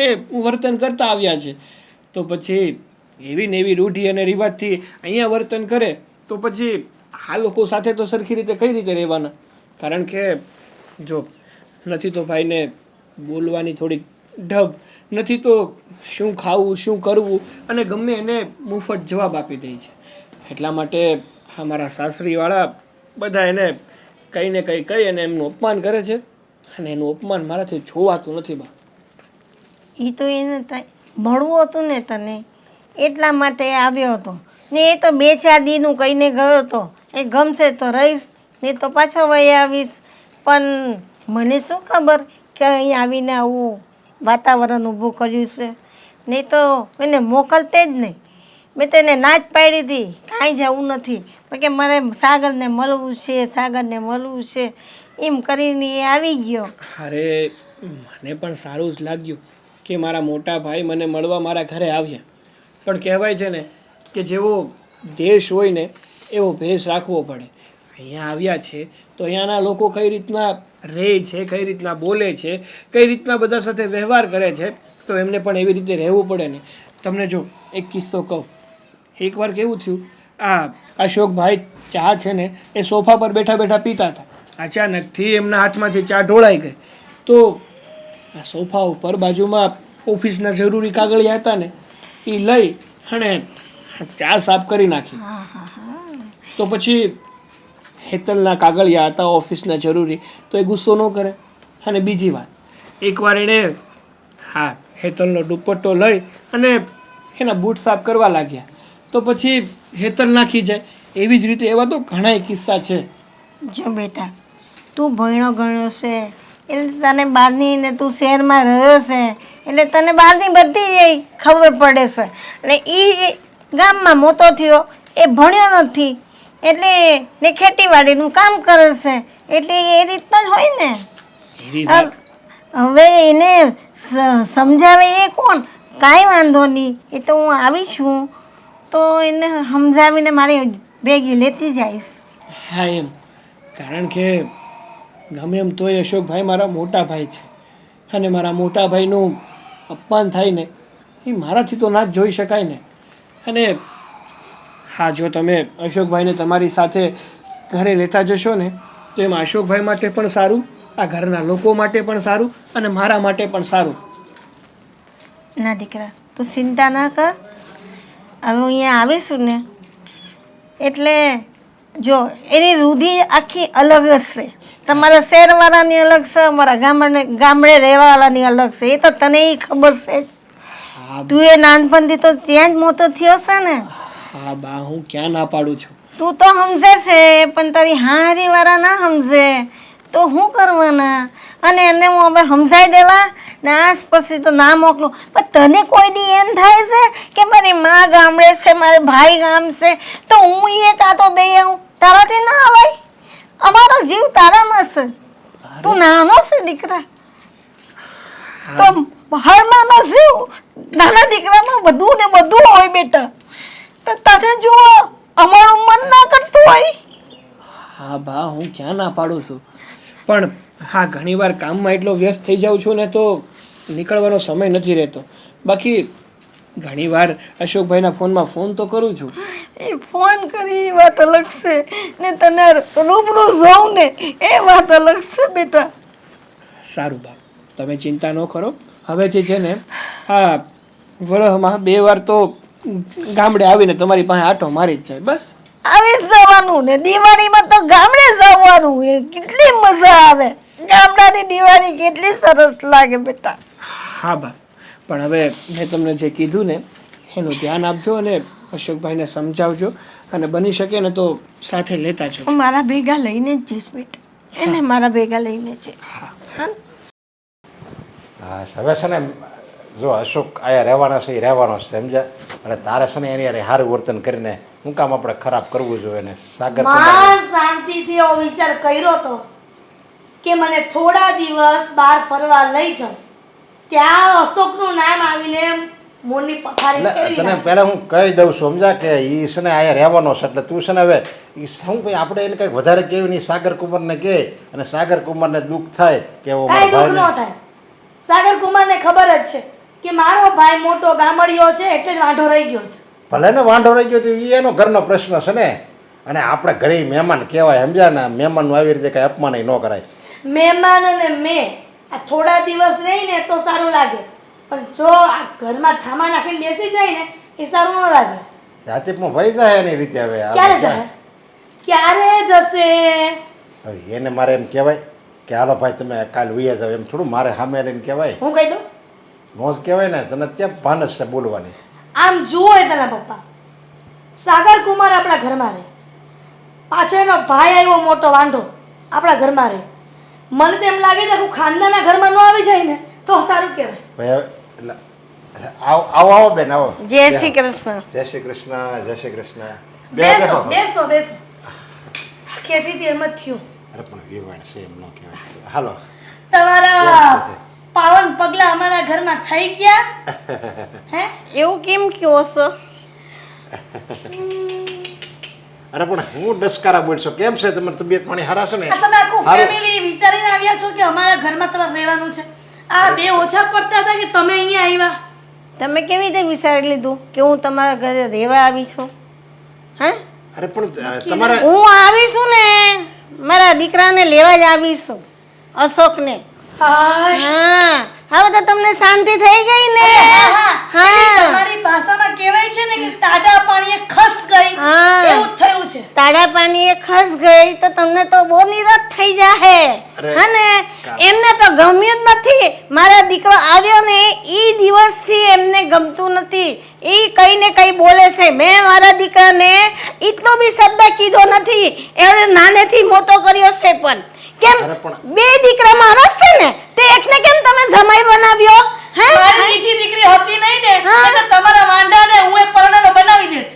એ વર્તન કરતા આવ્યા છે. તો પછી એવી ને એવી રૂઢિ અને રિવાજથી અહીંયા વર્તન કરે તો પછી આ લોકો સાથે તો સરખી રીતે કઈ રીતે રહેવાના? કારણ કે જો નથી તો ભાઈને બોલવાની થોડીક ઢબ, નથી તો શું ખાવું શું કરવું અને ગમે એને મુફત જવાબ આપી દે છે. એટલા માટે અમારા સાસરીવાળા બધા એને કંઈ ને કંઈ કહી અને એમનું અપમાન કરે છે અને એનું અપમાન મારાથી જોવાતું નથી બા. એ તો એને મળવું હતું ને તને એટલા માટે આવ્યો હતો ને. એ તો 2-4 દીનું કહીને ગયો હતો એ ગમશે તો રહીશ ને તો પાછો વહી આવીશ. પણ મને શું ખબર કે અહીં આવીને આવું વાતાવરણ ઊભું કર્યું છે. નહીં તો એને મોકલતે જ નહીં. મેં તો એને ના જ પાડી હતી કાંઈ જવું નથી કે મારે સાગરને મળવું છે એમ કરીને એ આવી ગયો. અરે મને પણ સારું જ લાગ્યું કે મારા મોટા ભાઈ મને મળવા મારા ઘરે આવ્યા. પણ કહેવાય છે ને કે જેવો દેશ હોય ને એવો ભેસ રાખવો પડે. અહીંયા આવ્યા છે તો અહીંયાના લોકો કઈ રીતના રહે છે, કઈ રીતના બોલે છે, કઈ રીતના બધા સાથે વ્યવહાર કરે છે તો એમને પણ એવી રીતે રહેવું પડે ને. તમને જો એક કિસ્સો કહું. એકવાર કેવું થયું, આ અશોકભાઈ ચા છે ને એ સોફા પર બેઠા બેઠા પીતા હતા. અચાનકથી એમના હાથમાંથી ચા ઢોળાઈ ગઈ. તો આ સોફા ઉપર બાજુમાં ઓફિસના જરૂરી કાગળિયા હતા ને એ લઈ અને ચા સાફ કરી નાખી. તો પછી હેતલના કાગળિયા હતા ઓફિસના જરૂરી તો એ ગુસ્સો ન કરે. અને બીજી વાત, એકવાર એણે હેતલનો દુપટ્ટો લઈ અને એના બૂટ સાફ કરવા લાગ્યા તો પછી હેતલ નાખી જાય. એવી જ રીતે એવા તો ઘણાય કિસ્સા છે. જો બેટા તું ભણ્યો ગણ્યો છે એટલે તને બહારની ને તું શહેરમાં રહ્યો છે એટલે તને બહારની બધી ખબર પડે છે. અને એ ગામમાં મોટો થયો એ ભણ્યો નથી એટલે ને ખેતીવાડીનું કામ કરે છે એટલે એ રીતના જ હોય ને. હવે એને સમજાવે એ કોણ? કાંઈ વાંધો નહીં, એ તો હું આવીશ હું તો એને સમજાવીને મારી ભેગી લેતી જઈશ. હા એમ, કારણ કે ગમે એમ તોય અશોકભાઈ મારા મોટા ભાઈ છે અને મારા મોટા ભાઈનું અપમાન થાય ને એ મારાથી તો ના જ જોઈ શકાય ને. અને હા, જો તમે અશોકભાઈને તમારી સાથે ઘરે લેતા જશો ને તો એમાં અશોકભાઈ માટે પણ સારું, આ ઘરના લોકો માટે પણ સારું અને મારા માટે પણ સારું. ના દીકરા તું ચિંતા ના કર. હવે અહીંયા આવીશું ને એટલે જો એની રૂઢિ આખી અલગ જ છે. તમારા શહેરવાળાની અલગ છે, અમારા ગામડે રહેવાવાળાની અલગ છે. એ તો તને ખબર છે. તું એ નાનપણથી તો ત્યાં જ મોટો થયો છે ને. હા બા, હું ક્યાં ના પાડું છું. તું તો સમજે છે પણ તારી હારી વાળા ના સમજે તો શું કરવાના? અને એને હું હવે સમજાઈ દેવા ને આજ પછી તો ના મોકલું. પણ તને કોઈ દી એમ થાય છે કે મારી મા ગામડે છે, મારે ભાઈ ગામ છે તો હું એ કાંતો દઈ આવું? તારાથી ના અવાય. અમારો જીવ તારામાં છે. તું નાનો છે દીકરા, તો હરમાનો જીવ નાના દીકરામાં બધું ને બધું હોય બેટા. તો તને જો અમારું મન ના કરતું હોય. હા બા, હું ક્યાં ના પાડું છું. પણ હા, ઘણીવાર કામમાં એટલો વ્યસ્ત થઈ જાઉં છું ને તો નીકળવાનો સમય નથી રહેતો. બાકી ઘણીવાર અશોકભાઈના ફોનમાં ફોન તો કરું છું. એ ફોન કરી એ વાત અલગ છે ને તને રૂબરૂ જોઉં ને એ વાત અલગ છે બેટા. સારું બા, તમે ચિંતા ન કરો. હવેથી છે ને હા, વરસમાં 2 વાર તો ગામડે આવીને તમારી પાસે આટો મારી જ જાય બસ. આવી જવાનું ને દિવાળીમાં તો ગામડે જવાનું. એ કેટલી મજા આવે. ગામડાની દિવાળી કેટલી સરસ લાગે બેટા. હા બા, પણ હવે મેં તમને જે કીધું ને એનું ધ્યાન આપજો અને અશોકભાઈને સમજાવજો અને બની શકે ને તો સાથે લેતા જો. મારા ભેગા લઈને જ જઈશ બેટા. એને મારા ભેગા લઈને જઈશ. હા હા હવે છે ને જો અશોક આયા રહેવાના છે એ રહેવાનો છે સમજ્યા અને તારે છે ને એની યારે સારું વર્તન કરીને શું કામ આપણે ખરાબ કરવું જોઈએ ને સાગર માન શાંતિથી એવો વિચાર કર્યો તો કે મને થોડા દિવસ બહાર ફરવા લઈ જાઓ ત્યાં અશોકનું નામ આવીને મોરની પથારી એટલે ફેરવી તને નાખે. પહેલાં હું કહી દઉં છું સમજા કે એ છે ને આયા રહેવાનો છે એટલે તું છે ને હવે એ શું ભાઈ આપણે એને કંઈક વધારે કેવું નહીં સાગર કુમારને કહે અને સાગર કુમારને દુઃખ થાય કે એવો કાંઈ મારો દુઃખ ન ભાઈ થાય સાગર કુમારને ખબર જ છે કે મારો ભાઈ મોટો ગામડિયો છે એટલે જ વાંઢો રહી ગયો છે. ભલે ને વાંઢો રહી ગયો તો એ એનો ઘરનો પ્રશ્ન છે ને અને આપણે ઘરે મહેમાન કહેવાય સમજ્યા ને મહેમાનનું આવી રીતે કંઈ અપમાન ન કરાય. મહેમાન અને મેં આ થોડા દિવસ રહીને તો સારું લાગે પણ જો આ ઘરમાં થામા નાખીને બેસી જાય ને એ સારું ન લાગે. જાતિમાં ભાઈ જાય એની રીતે હવે આ ક્યારે બધા. જાય ક્યારે જશે? હવે એને મારે એમ કહેવાય કે હાલો ભાઈ તમે કાલ વૈયા જાવ એમ થોડું મારે સામે રહીને કહેવાય હું કહી દઉં નો જ કહેવાય ને તને ત્યાં ભાનસ છે બોલવાની. આમ જુઓ એ તના પપ્પા સાગર કુમાર આપણા ઘરમાં રહે પાછો એનો ભાઈ આવ્યો મોટો વાંઢો આપણા ઘરમાં રહે મને તો એમ લાગે છે કે ખાનદાના ઘરમાં ન આવી જાય ને તો સારું કહેવાય. ભાઈ હવે એટલે આવો આવો આવો બેન આવો. જય શ્રી કૃષ્ણ. જય શ્રી કૃષ્ણ જય શ્રી કૃષ્ણ. બેસો બેસો બેસો કહેતી હતી એમ જ થયું. અરે પણ વિવાણ છે એમ ન કહેવાય. હાલો તમારા પાવન પગલા અમારા ઘરમાં થઈ ગયા હે એવું કેમ કહો છો? અરે પણ હું ડસકારા બોલશો કેમ છે તમારી તબિયત પાણી હારા છે ને? આ તમે આખું હારું. ફેમિલી વિચારીને આવ્યા છો કે અમારા ઘરમાં તમારે રહેવાનું છે? આ બે ઓછા પડતા હતા કે તમે અહીંયા આવ્યા? તમે કેવી રીતે વિચારી લીધું કે હું તમારા ઘરે રહેવા આવી છું? હા, અરે પણ તમારે હું આવીશું ને મારા દીકરાને લેવા જ આવીશું, અશોકને. હાય હા, હવે તો તમને શાંતિ થઈ ગઈ ને? હા, તમારી ભાષામાં કહેવાય છે ને કે ટાટા પાણીએ ખસ ગઈ હા. એવું જ થયું છે. તાડા પાણીએ ખસ ગઈ તો તમને તો બહુ નિરાશ થઈ જાહે. અરે, અને એમને તો ગમ્યું જ નથી. મારા દીકરો આવ્યો ને એ દિવસથી એમને ગમતું નથી. એ કઈ ને કઈ બોલે છે. મેં મારા દીકરાને એટલો બી શબ્દ કીધો નથી. એણે નાનેથી મોટો કર્યો છે. પણ કેમ અરે પણ- બે દીકરા મારા છે ને તે એકને કેમ તમે જમાઈ બનાવ્યો? હે, મારી બીજી દીકરી હતી નહીં ને હા. એટલે તમારા વાંઢાને હું એ પરણેલો બનાવી દેત.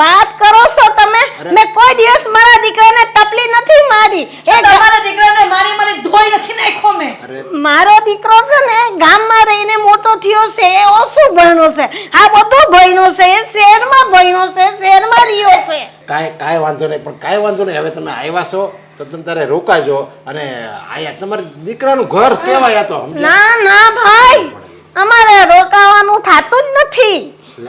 વાત કરો છો તમે? મેં કોઈ દિવસ મારા દીકરાને ટપલી નથી મારી. એ તમારા દીકરાને મારી મારી ધોઈ નથી નાખ્યો મેં. અરે મારો દીકરો છે ને ગામમાં રહીને મોટો થયો છે. એ ઓછું ભણ્યો છે. આ બધું ભણ્યો છે. એ શહેરમાં ભણ્યો છે. શહેરમાં રહ્યો છે. કાંઈ વાંધો નહીં પણ કાંઈ વાંધો નહીં હવે તમે આવ્યા છો તો તમે તારે રોકાજો અને આયા તમારા દીકરાનું ઘર કહેવાય આ તો સમજ્યા? ના ના ભાઈ, અમારે રોકાવાનું થાતું જ નથી.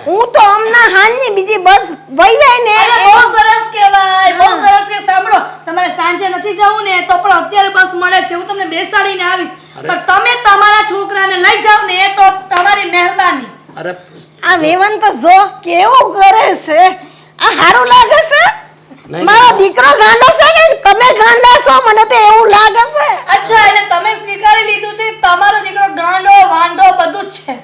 હું તો હમણાં હાંજની બીજી બસ વહી જાય ને અરે બહુ સરસ કહેવાય બહુ સરસ કે સાંભળો તમારે સાંજે નથી જવું ને તો પણ અત્યારે બસ મળે છે હું તમને બેસાડીને આવીશ પણ તમે તમારા છોકરાને લઈ જાઓ ને એ તો તમારી મહેરબાની. અરે આ વેવન તો જો કેવું કરે છે. આ હારું લાગે છે? નહીં. મારો દીકરો ગાંડો છે કે તમે ગાંડા છો? મને તો એવું લાગે છે. અચ્છા એટલે તમે સ્વીકારી લીધું છે તમારો દીકરો ગાંડો વાંડો બધું જ છે.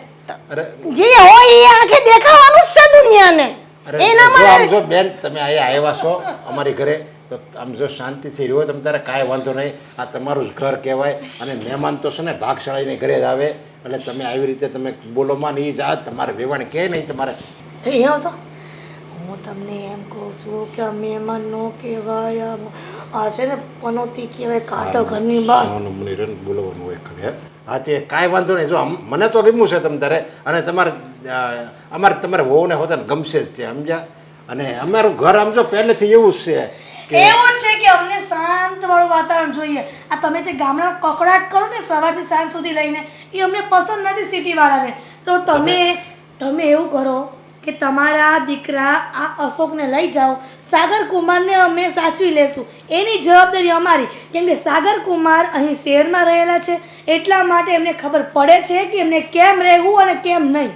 અરે જે હોય એ આંખે દેખાવાનું જ છે દુનિયાને. અરે એના જો આમ માટે જો બેન તમે અહીંયા આવ્યા છો અમારી ઘરે તો આમ જો શાંતિથી રહ્યો તમે તારે કાંઈ વાંધો નહીં. આ તમારું જ ઘર કહેવાય અને મહેમાન તો છે ને ભાગશાળીને ઘરે જ આવે એટલે તમે આવી રીતે તમે બોલોમાં નહીં જા તમારે વેવાણ કહે નહીં તમારે અહીંયા તો હું તમને એમ કહું છું કે આ મહેમાન નો કહેવાય આ છે ને પનોતી કહેવાય કાંટો ઘરની બહાર. મને રન બોલવાનું હોય ખરે હા તે કાંઈ વાંધો નહીં જો મને તો ગમ્યું છે તમે તારે અને તમારે અમારે તમારે વહુને હોતા ને ગમશે જ છે સમજ્યા અને અમારું ઘર આમ જો પહેલેથી એવું જ છે કે એવું છે કે અમને શાંત વાળું વાતાવરણ જોઈએ. આ તમે જે ગામડામાં કકડાટ કરો ને સવારથી સાંજ સુધી લઈને એ અમને પસંદ નથી સિટી વાળાને. તો તમે એવું કરો કે તમારા દીકરા આ અશોકને લઈ જાઓ. સાગર કુમારને અમે સાચવી લેશું. એની જવાબદારી અમારી કેમ કે સાગર કુમાર અહીં શહેરમાં રહેલા છે એટલા માટે એમને ખબર પડે છે કે એમને કેમ રહેવું અને કેમ નહીં.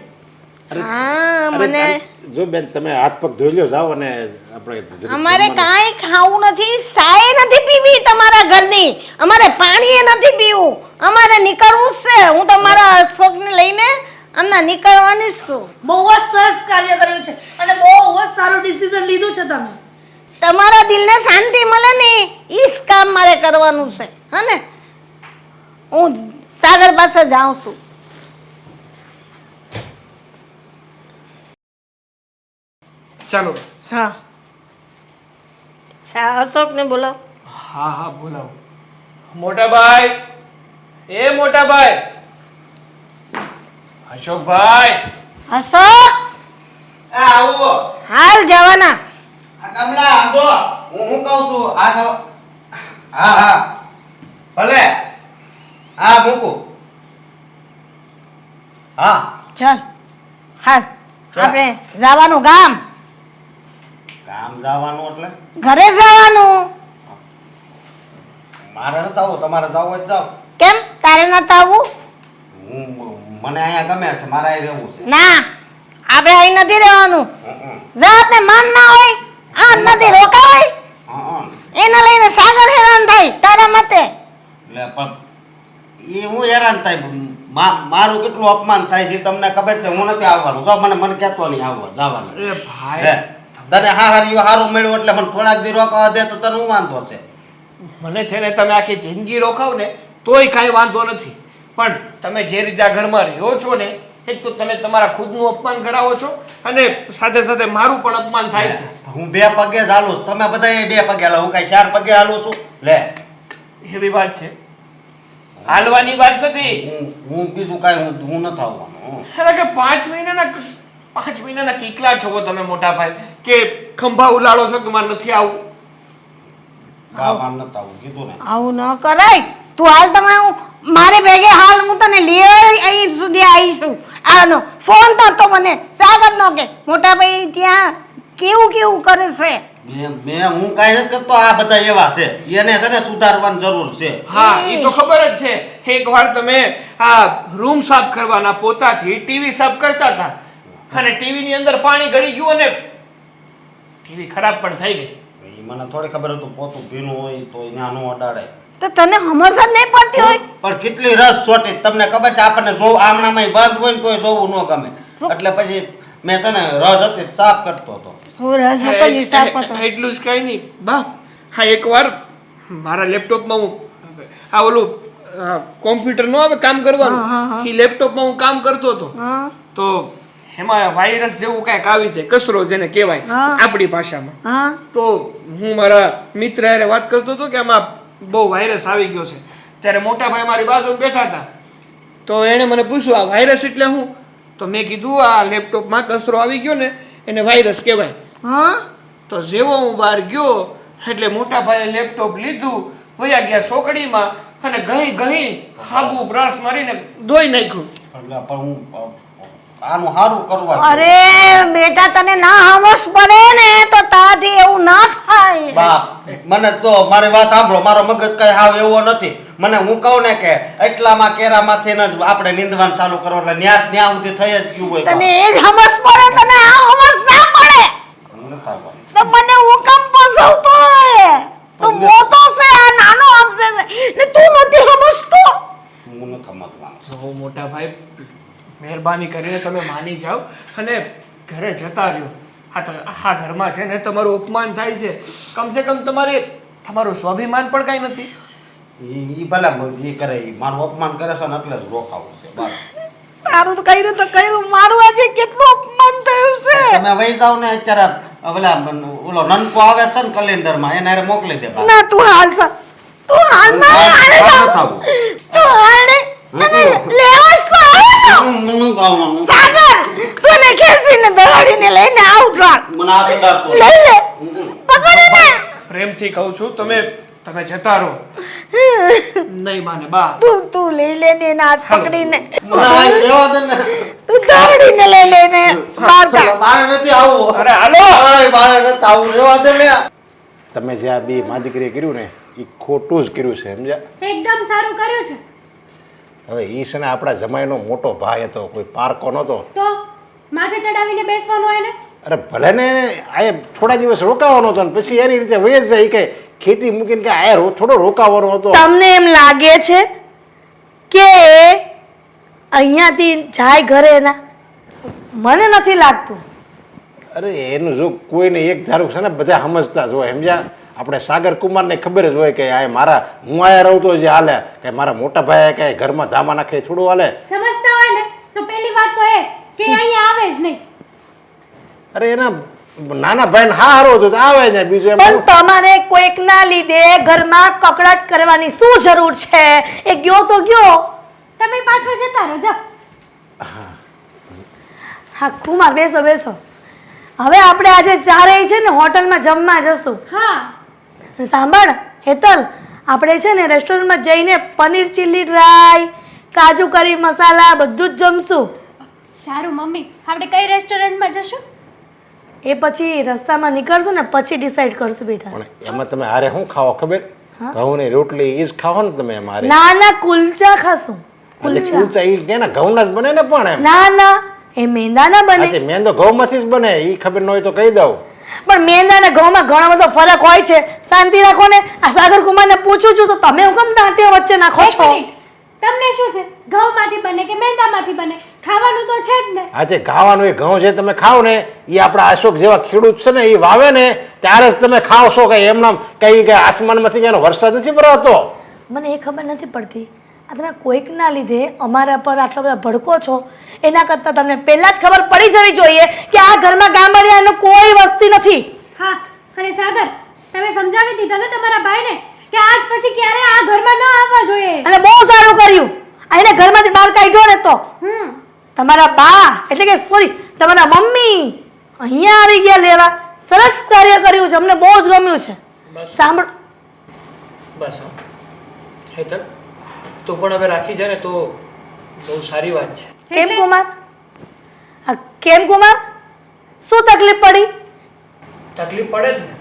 હા, અરે, મને જો બેન તમે હાથ પગ ધોઈ લો જાઓ અને આપણે અમારે કાંઈ ખાવું નથી. સાય નથી પીવી તમારા ઘરની. અમારે પાણી નથી પીવું. અમારે નીકળવું જ છે. હું તો મારા અશોકને લઈને હમણાં નીકળવાની જ છું. બહુ જ સરસ કાર્ય કર્યું છે અને બહુ જ સારું ડિસિઝન લીધું છે તમે. તમારા દિલને શાંતિ મળે ને ઈ જ કામ મારે કરવાનું છે. હા ને, હું સાગર પાસે જાઉં છું. ચાલો હા અશોકને બોલાવ. હા હા બોલાવો. મોટા ભાઈ, એ મોટા ભાઈ, અશોકભાઈ. અશોક એ આવો. હાલ જવાના. આ કમલા આમ જો હું કહું છું આ તો હા હા ભલે હા મૂકું હા ચાલ હાલ આપણે જવાનું ગામ. કામ જવાનું એટલે ઘરે જવાનું. મારે નથી આવવું તમારે જવું હોય તો જાઓ. કેમ તારે નતું આવવું? મને અહીંયા ગમે છે મારે અહીં રહેવું છે. ના આપણે અહીં નથી રહેવાનું. હં, જાતને મન ના હોય આ નથી રોકાવાય. હં, હં. એને લઈને સાગર હેરાન થાય તારા મતે. એટલે પણ એ હું હેરાન થાય મારું કેટલું અપમાન થાય છે તમને ખબર છે. હું નથી આવવાનું જો મને કહેતો નહીં આવવા જવાનું. અરે ભાઈ, હે તને હારું મળ્યું એટલે મને થોડાક દી રોકાવા દે તો તને હું વાંધો છે. મને છે ને તમે આખી જિંદગી રોકાવ ને તોય કાંઈ વાંધો નથી, પણ તમે જે રીતે આ ઘરમાં રહ્યો છો ને એક તો તમે તમારા ખુદનું અપમાન કરાવો છો અને સાથે સાથે મારું પણ અપમાન થાય છે. હું 2 પગે જ હાલું છું. તમે બધા 2 પગે હાલો હું કઈ 4 પગે હાલું છું. લે એવી વાત છે, હાલવાની વાત નથી. હું બીજું કાંઈ હું નથી આવવાનું. એટલે કે 5 મહિનાના કીકલા છો તમે મોટા ભાઈ કે ખંભા ઉલાળો છો કે મારે નથી આવું. ગામ નથી આવું કીધું ને. આવું ન કરાય. તું હાલ તમે હું મારે ભેગે હાલ હું તને લઈ અહીં સુધી આવીશું. આનો ફોન તો મને સાગર નો કે મોટા ભાઈ ત્યાં કેવું કેવું કરે છે. મેં હું કાંઈ નથી કરતો. આ બધા એવા છે એને છે ને સુધારવાની જરૂર છે. હા એ તો ખબર જ છે. એકવાર તમે આ રૂમ સાફ કરવાના પોતાથી ટીવી સાફ કરતા હતા અને ટીવી ની અંદર પાણી ગળી ગયું અને ટીવી ખરાબ પણ થઈ ગઈ. ઈ મને થોડી ખબર હતું પોતું ભીનું હોય તો ત્યાં નો અડાડે. તો તને સમજ જ નહીં પડતી હોય. પણ કેટલી રસ છોટી તમને ખબર છે. આપણને જો આમણામાં બંધ હોય ને તોય જોવું ન ગમે. એટલે પછી મેં છે ને રસ હતી સાફ કરતો હતો. હું રસ હિસાબ હતો. એટલું જ કઈ નહીં બા. હા એકવાર મારા લેપટોપમાં હું આ ઓલું કોમ્પ્યુટર નો આવે કામ કરવાનું એ લેપટોપમાં હું કામ કરતો હતો હા તો એમાં વાયરસ જેવું કાંઈક આવી જાય, કચરો જેને કહેવાય આપણી ભાષામાં. હા તો હું મારા મિત્ર હારે વાત કરતો હતો કે આમાં બહુ વાયરસ આવી ગયો છે. ત્યારે મોટા ભાઈ મારી બાજુમાં બેઠા હતા તો એણે મને પૂછ્યું આ વાયરસ એટલે હું? તો મેં કીધું આ લેપટોપમાં કચરો આવી ગયો ને એને વાયરસ કહેવાય. હા તો જેવો હું બહાર ગયો એટલે મોટા ભાઈએ લેપટોપ લીધું, વયા ગયા સોકડીમાં અને ગહી હાબુ બ્રશ મારીને ધોઈ નાખ્યું. એટલે પણ હું આનું સારું કરવા અરે બેટા તને ના સમજ પડે ને તો તાથી એવું ના થાય. બાપ મને તો મારી વાત સાંભળો. મારો મગજ કઈ હાવ એવો નથી. મને હું કહું ને કે એટલામાં કેરામાંથી જ આપણે નીંદવાનું ચાલુ કરો એટલે ન્યા સુધી થઈ જ ગયું હોય. તને એ જ સમજ પડે તને આ સમજ ના પડે તો મને હું કેમ પસવતો હોય? તું મોટો છે આ નાનો સમજે છે ને તું નથી સમજતો. હું નથી સમજવાનું. તો મોટા ભાઈ મહેરબાની કરીને તમે માની જાઓ અને ઘરે જતા રહ્યો. આ ઘરમાં છે ને તમારું અપમાન થાય છે. કમસે કમ તમારું સ્વાભિમાન પણ કાંઈ નથી. ઈ ભલે ઈ કરે ઈ મારું અપમાન કરે છે ને એટલે જ રોકાવું છે બસ. તારું તો કર્યું મારું આજે કેટલું અપમાન થયું છે. તમે વહી જાવ ને અત્યારે ઓલા ઓલો નનકો આવે છે ને કેલેન્ડરમાં એને હારે મોકલી દે. ના તું હાલ સા તું હાલ ના હાલે થવું તું હાલ ને તને લેવાસ તો આવે છે. સાગર તને ખેંચીને દોડીને લઈને આવ ચાલ. મને આ ડરતો લઈ લે પકડે ને. પ્રેમથી કહું છું તમે જતા રહો. નહીં માને બા. તું લઈ લે ને એના હાથ પકડીને મને આ રહેવા દે ને. તું દોડીને લઈ લેને બહાર જા. મારે નથી આવવું. અરે હાલો. મારે નથી આવવું. રહેવા દે ને. તમે જે આ બે મા દીકરીએ કર્યું ને એ ખોટું જ કર્યું છે સમજ્યા. એકદમ સારું કર્યું છે. હવે એ છે ને આપણા જમાઈનો મોટો ભાઈ હતો, કોઈ પારકો નહોતો. તો માથે ચડાવીને બેસવાનું એને. અરે ભલે ને આ થોડા દિવસ રોકાવાનો હતો ને પછી એની રીતે વહી જ જાય. કે ખેતી મૂકીને કે આ થોડો રોકાવાનો હતો. તમને એમ લાગે છે કે અહીંયાથી જાય ઘરે એના? મને નથી લાગતું. અરે એનું જો કોઈને એક ધારું છે ને બધા સમજતા જ હોય સમજ્યા. આપણે સાગર કુમારને ખબર જ હોય કે આ મારા હું આયા રહું તો જે હાલે કે મારા મોટા ભાઈ કે ઘરમાં ધામા નાખે થોડું હાલે. સમજતા હોય ને તો પહેલી વાત તો એ કે અહીંયા આવે જ નહીં. અરે એના નાના ભાઈને હારો હતું તો આવે ને બીજું એમ પણ તમારે કોઈકના લીધે ઘરમાં કકડાટ કરવાની શું જરૂર છે? એ ગયો તો ગયો. તમે પાછળ જતા રહો જાઓ. હા કુમાર બેસો બેસો. હવે આપણે આજે ચારેય છે ને હોટલમાં જમવા જશું. હા અને સાંભળ હેતલ, આપણે છે ને રેસ્ટોરન્ટમાં જઈને પનીર ચીલી ડ્રાય, કાજુ કરી મસાલા બધું જ જમશું. સારું મમ્મી, આપણે કઈ રેસ્ટોરન્ટમાં જશું? એ પછી રસ્તામાં નીકળશું ને પછી ડિસાઈડ કરશું બેટા. પણ એમાં તમે હારે શું ખાઓ ખબર? ઘઉંની રોટલી ઈ જ ખાઓ ને તમે એમ હારે. ના ના કુલચા ખાશું. એટલે કુલચા ઈ કે ને ઘઉંના જ બને ને પણ એમ. ના ના એ મેંદાના બને. આજે મેંદો ઘઉંમાંથી જ બને, ઈ ખબર ન હોય તો કહી દઉં. પણ મેંદા અને ઘઉંમાં ઘણો બધો ફરક હોય છે. શાંતિ રાખો ને. આ સાગર કુમારને પૂછું છું તો તમે હું કેમ દાંટીઓ વચ્ચે નાખો એક છો? મિનિટ. તમને શું છે, ઘઉંમાંથી બને કે મેંદામાંથી બને? ખાવાનું તો છે જ ને. આજે ખાવાનું એ ઘઉં જે તમે ખાઓ ને એ આપણા અશોક જેવા ખેડૂત છે ને એ વાવે ને ત્યારે જ તમે ખાઓ છો. કે એમના કઈ કે આસમાનમાંથી એનો વરસાદ નથી ભરાતો. મને એ ખબર નથી પડતી આ તમે કોઈકના લીધે અમારા પર આટલા બધા ભડકો છો. એના કરતાં તમને પહેલાં જ ખબર પડી જવી જોઈએ કે આ ઘરમાં ગામડિયાનું કોઈ વસ્તી નથી. હા, અને સાગર, તમે સમજાવી દીધા ને તમારા ભાઈને કે આજ પછી ક્યારે આ ઘરમાં ન આવવા જોઈએ. અને બહુ સારું કર્યું. આ એને ઘરમાંથી બહાર કાઢ્યો ને તો તમારા બા એટલે કે સોરી તમારા મમ્મી અહીંયા આવી ગયા લેવા. સરસ કાર્ય કર્યું છે, અમને બહુ જ ગમ્યું છે. બસ. સાંભળ બસ હા હેતલ, તું પણ હવે રાખી જાય ને તો બહુ સારી વાત છે. કેમ કુમાર? આ કેમ કુમાર? શું તકલીફ પડી? તકલીફ પડે જ ને,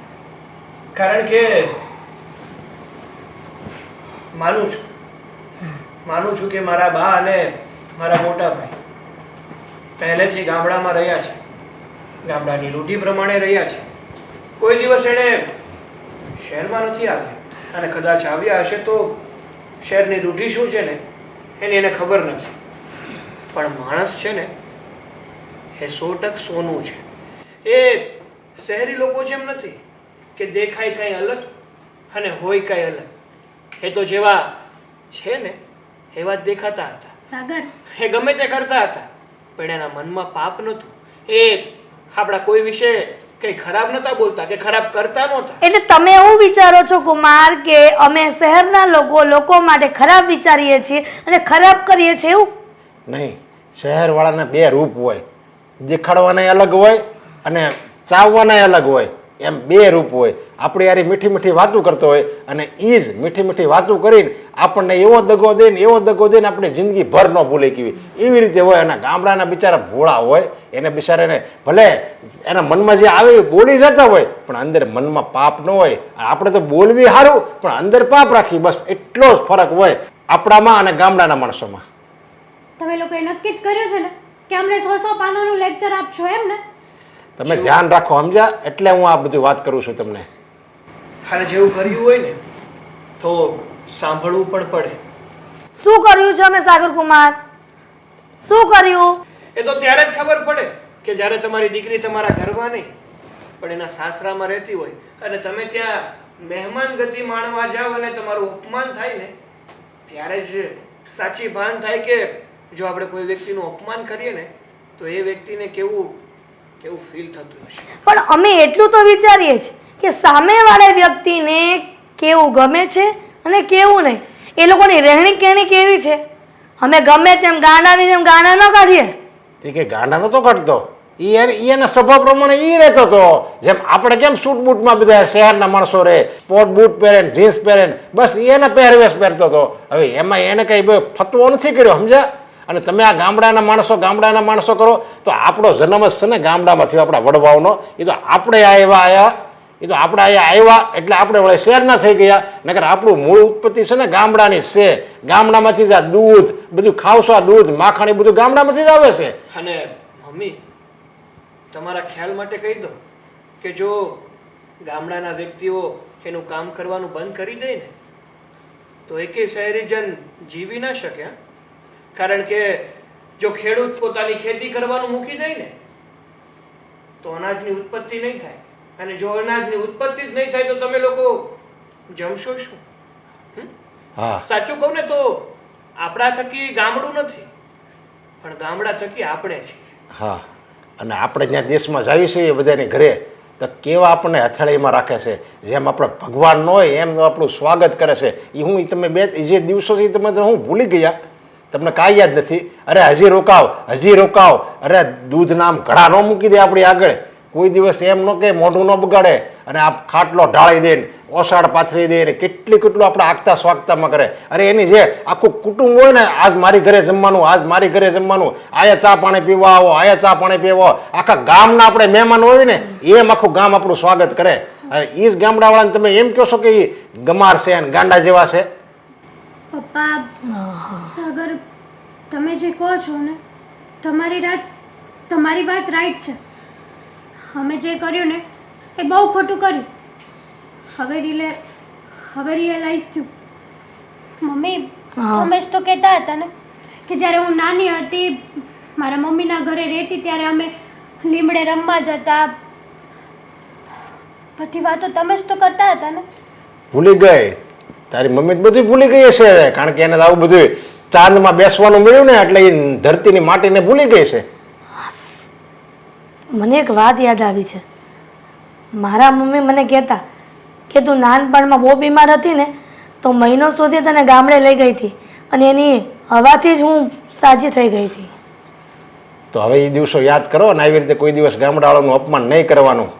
કારણ કે માનું છું કે મારા બા અને મારા મોટા ભાઈ પહેલેથી ગામડામાં રહ્યા છે, ગામડાની રૂઢી પ્રમાણે રહ્યા છે. કોઈ દિવસ એણે શહેરમાં નથી આવ્યા અને કદાચ આવ્યા હશે તો શહેરની રૂઢી શું છે ને એની એને ખબર નથી. પણ માણસ છે ને એ 100% સોનું છે. એ શહેરી લોકો જેમ નથી કે દેખાય કંઈ અલગ અને હોય કંઈ અલગ. એ તો જેવા છે ને એવા જ દેખાતા હતા. સાગર, એ ગમે તે કરતા હતા પણ એના મનમાં પાપ નહોતું. એ આપણા કોઈ વિશે કંઈ ખરાબ નહોતા બોલતા કે ખરાબ કરતા નહોતા. એટલે તમે એવું વિચારો છો કુમાર કે અમે શહેરના લોકો માટે ખરાબ વિચારીએ છીએ અને ખરાબ કરીએ છીએ એવું? નહીં, શહેરવાળાના બે રૂપ હોય, દેખાડવાના અલગ હોય અને ચાવવાના અલગ હોય. એમ બે રૂપ હોય. આપણે યાર મીઠી મીઠી વાતો કરતો હોય અને એ જ મીઠી મીઠી વાતો કરીને આપણને એવો દગો દઈને આપણે જિંદગી ભર ન ભૂલે કેવી એવી રીતે હોય. અને ગામડાના બિચારા ભોળા હોય, એને બિચારાને ભલે એના મનમાં જે આવે એ બોલી જતા હોય પણ અંદર મનમાં પાપ ન હોય. આપણે તો બોલવી સારું પણ અંદર પાપ રાખી, બસ એટલો જ ફરક હોય આપણામાં અને ગામડાના માણસોમાં. તમે લોકોએ નક્કી જ કર્યું છે ને કે અમને 100 પાનાનું લેક્ચર આપશો એમ ને? તમે ધ્યાન રાખો, સમજ્યા? એટલે હું આ બધું વાત કરું છું તમને. અને જેવું કર્યું હોય ને તો સાંભળવું પણ પડે. શું કર્યું છે અમે સાગર કુમાર? શું કર્યું? એ તો ત્યારે જ ખબર પડે કે જ્યારે તમારી દીકરી તમારા ઘરમાં નહીં પણ એના સાસરામાં રહેતી હોય અને તમે ત્યાં મહેમાન ગતિ માણવા જાઓ અને તમારું અપમાન થાય ને ત્યારે જ સાચી ભાન થાય કે જો આપણે કોઈ વ્યક્તિનું અપમાન કરીએ ને તો એ વ્યક્તિને કેવું ફીલ થતું હશે. પણ અમે એટલું તો વિચારીએ છીએ કે સામેવાળા વ્યક્તિને કેવું ગમે છે અને કેવું નહીં. એ લોકોની રહેણી કહેણી કેવી છે. અમે ગમે તેમ ગાંડાની જેમ ગાંડા ન કાઢીએ. એ કે ગાંડા નતો કાઢતો, એના સ્વભાવ પ્રમાણે એ રહેતો હતો. જેમ આપણે કેમ સૂટ બૂટમાં બધા શહેરના માણસો રહે, સ્પોર્ટ બૂટ પહેરે, જીન્સ પહેરે, બસ એના પહેરવેશ પહેરતો હતો. હવે એમાં એને કઈ ફતવો નથી કર્યો, સમજ્યા? અને તમે આ ગામડાના માણસો કરો તો આપણો જન્મ જ છે ને ગામડામાં થયો, આપણા વડવાઓનો. એ તો આપણે આવ્યા એટલે આપણે વળે શહેરના થઈ ગયા. નકર આપણું મૂળ ઉત્પત્તિ છે ને ગામડાની છે. ગામડામાંથી જ આ દૂધ બધું ખાવશો, આ દૂધ માખણ બધું ગામડામાંથી જ આવે છે. અને મમ્મી, તમારા ખ્યાલ માટે કહી દો કે જો ગામડાના વ્યક્તિઓ એનું કામ કરવાનું બંધ કરી દે ને તો એકે શહેરીજન જીવી ના શકે. કારણ કે જો ખેડૂત પોતાની ખેતી કરવાનું મૂકી દે ને તો અનાજની ઉત્પત્તિ નહીં થાય. અને જો અનાજની ઉત્પત્તિ જ નહીં થાય તો તમે લોકો જમશો શું? હા, સાચું કહું ને તો આપણા થકી ગામડું નથી પણ ગામડા થકી આપણે છીએ. હા, અને આપણે જ્યાં દેશમાં જાવી છીએ બધાની ઘરે તો કેવા આપણને હથેળીમાં રાખે છે, જેમ આપણે ભગવાન ન હોય એમ આપણું સ્વાગત કરે છે. એ હું તમે જે દિવસો છે તમે તો હું ભૂલી ગયા, તમને કાંઈ યાદ નથી. અરે હજી રોકાવ, અરે દૂધના આમ ઘડા ન મૂકી દે આપણી આગળ, કોઈ દિવસ એમ ન કે મોઢું ન બગાડે, અને આ ખાટલો ઢાળી દે ને ઓસાડ પાથરી દે ને કેટલું આપણે આગતા સ્વાગતામાં કરે. અરે એની જે આખું કુટુંબ હોય ને, આજ મારી ઘરે જમવાનું, આયા ચા પાણી પીવા આવો, આખા ગામના આપણે મહેમાન હોય ને એમ આખું ગામ આપણું સ્વાગત કરે. એ જ ગામડાવાળાને તમે એમ કહો છો કે એ ગમાર છે અને ગાંડા જેવા છે? પપ્પા સાગર, તમે જે કહો છો ને તમારી વાત રાઈટ છે. અમે જે કર્યું ને એ બહુ ખોટું કર્યું. હવે રિયલાઇઝ થયું. મમ્મી તમે જ તો કહેતા હતા ને કે જ્યારે હું નાની હતી મારા મમ્મીના ઘરે રહેતી ત્યારે અમે લીમડે રમવા જતા. બધી વાતો તમે જ તો કરતા હતા ને. ભૂલી ગઈ તારી મમ્મી જ બધું ભૂલી ગઈ છે હવે, કારણ કે એને આવું બધું ચાંદમાં બેસવાનું મળ્યું ને એટલે એ ધરતીની માટીને ભૂલી ગઈ છે. મને એક વાત યાદ આવી છે. મારા મમ્મી મને કહેતા કે તું નાનપણમાં બહુ બીમાર હતી ને તો મહિનો સુધી તને ગામડે લઈ ગઈ હતી અને એની હવાથી જ હું સાજી થઈ ગઈ હતી. તો હવે એ દિવસો યાદ કરો ને આવી રીતે કોઈ દિવસ ગામડાવાળાનું અપમાન નહીં કરવાનું.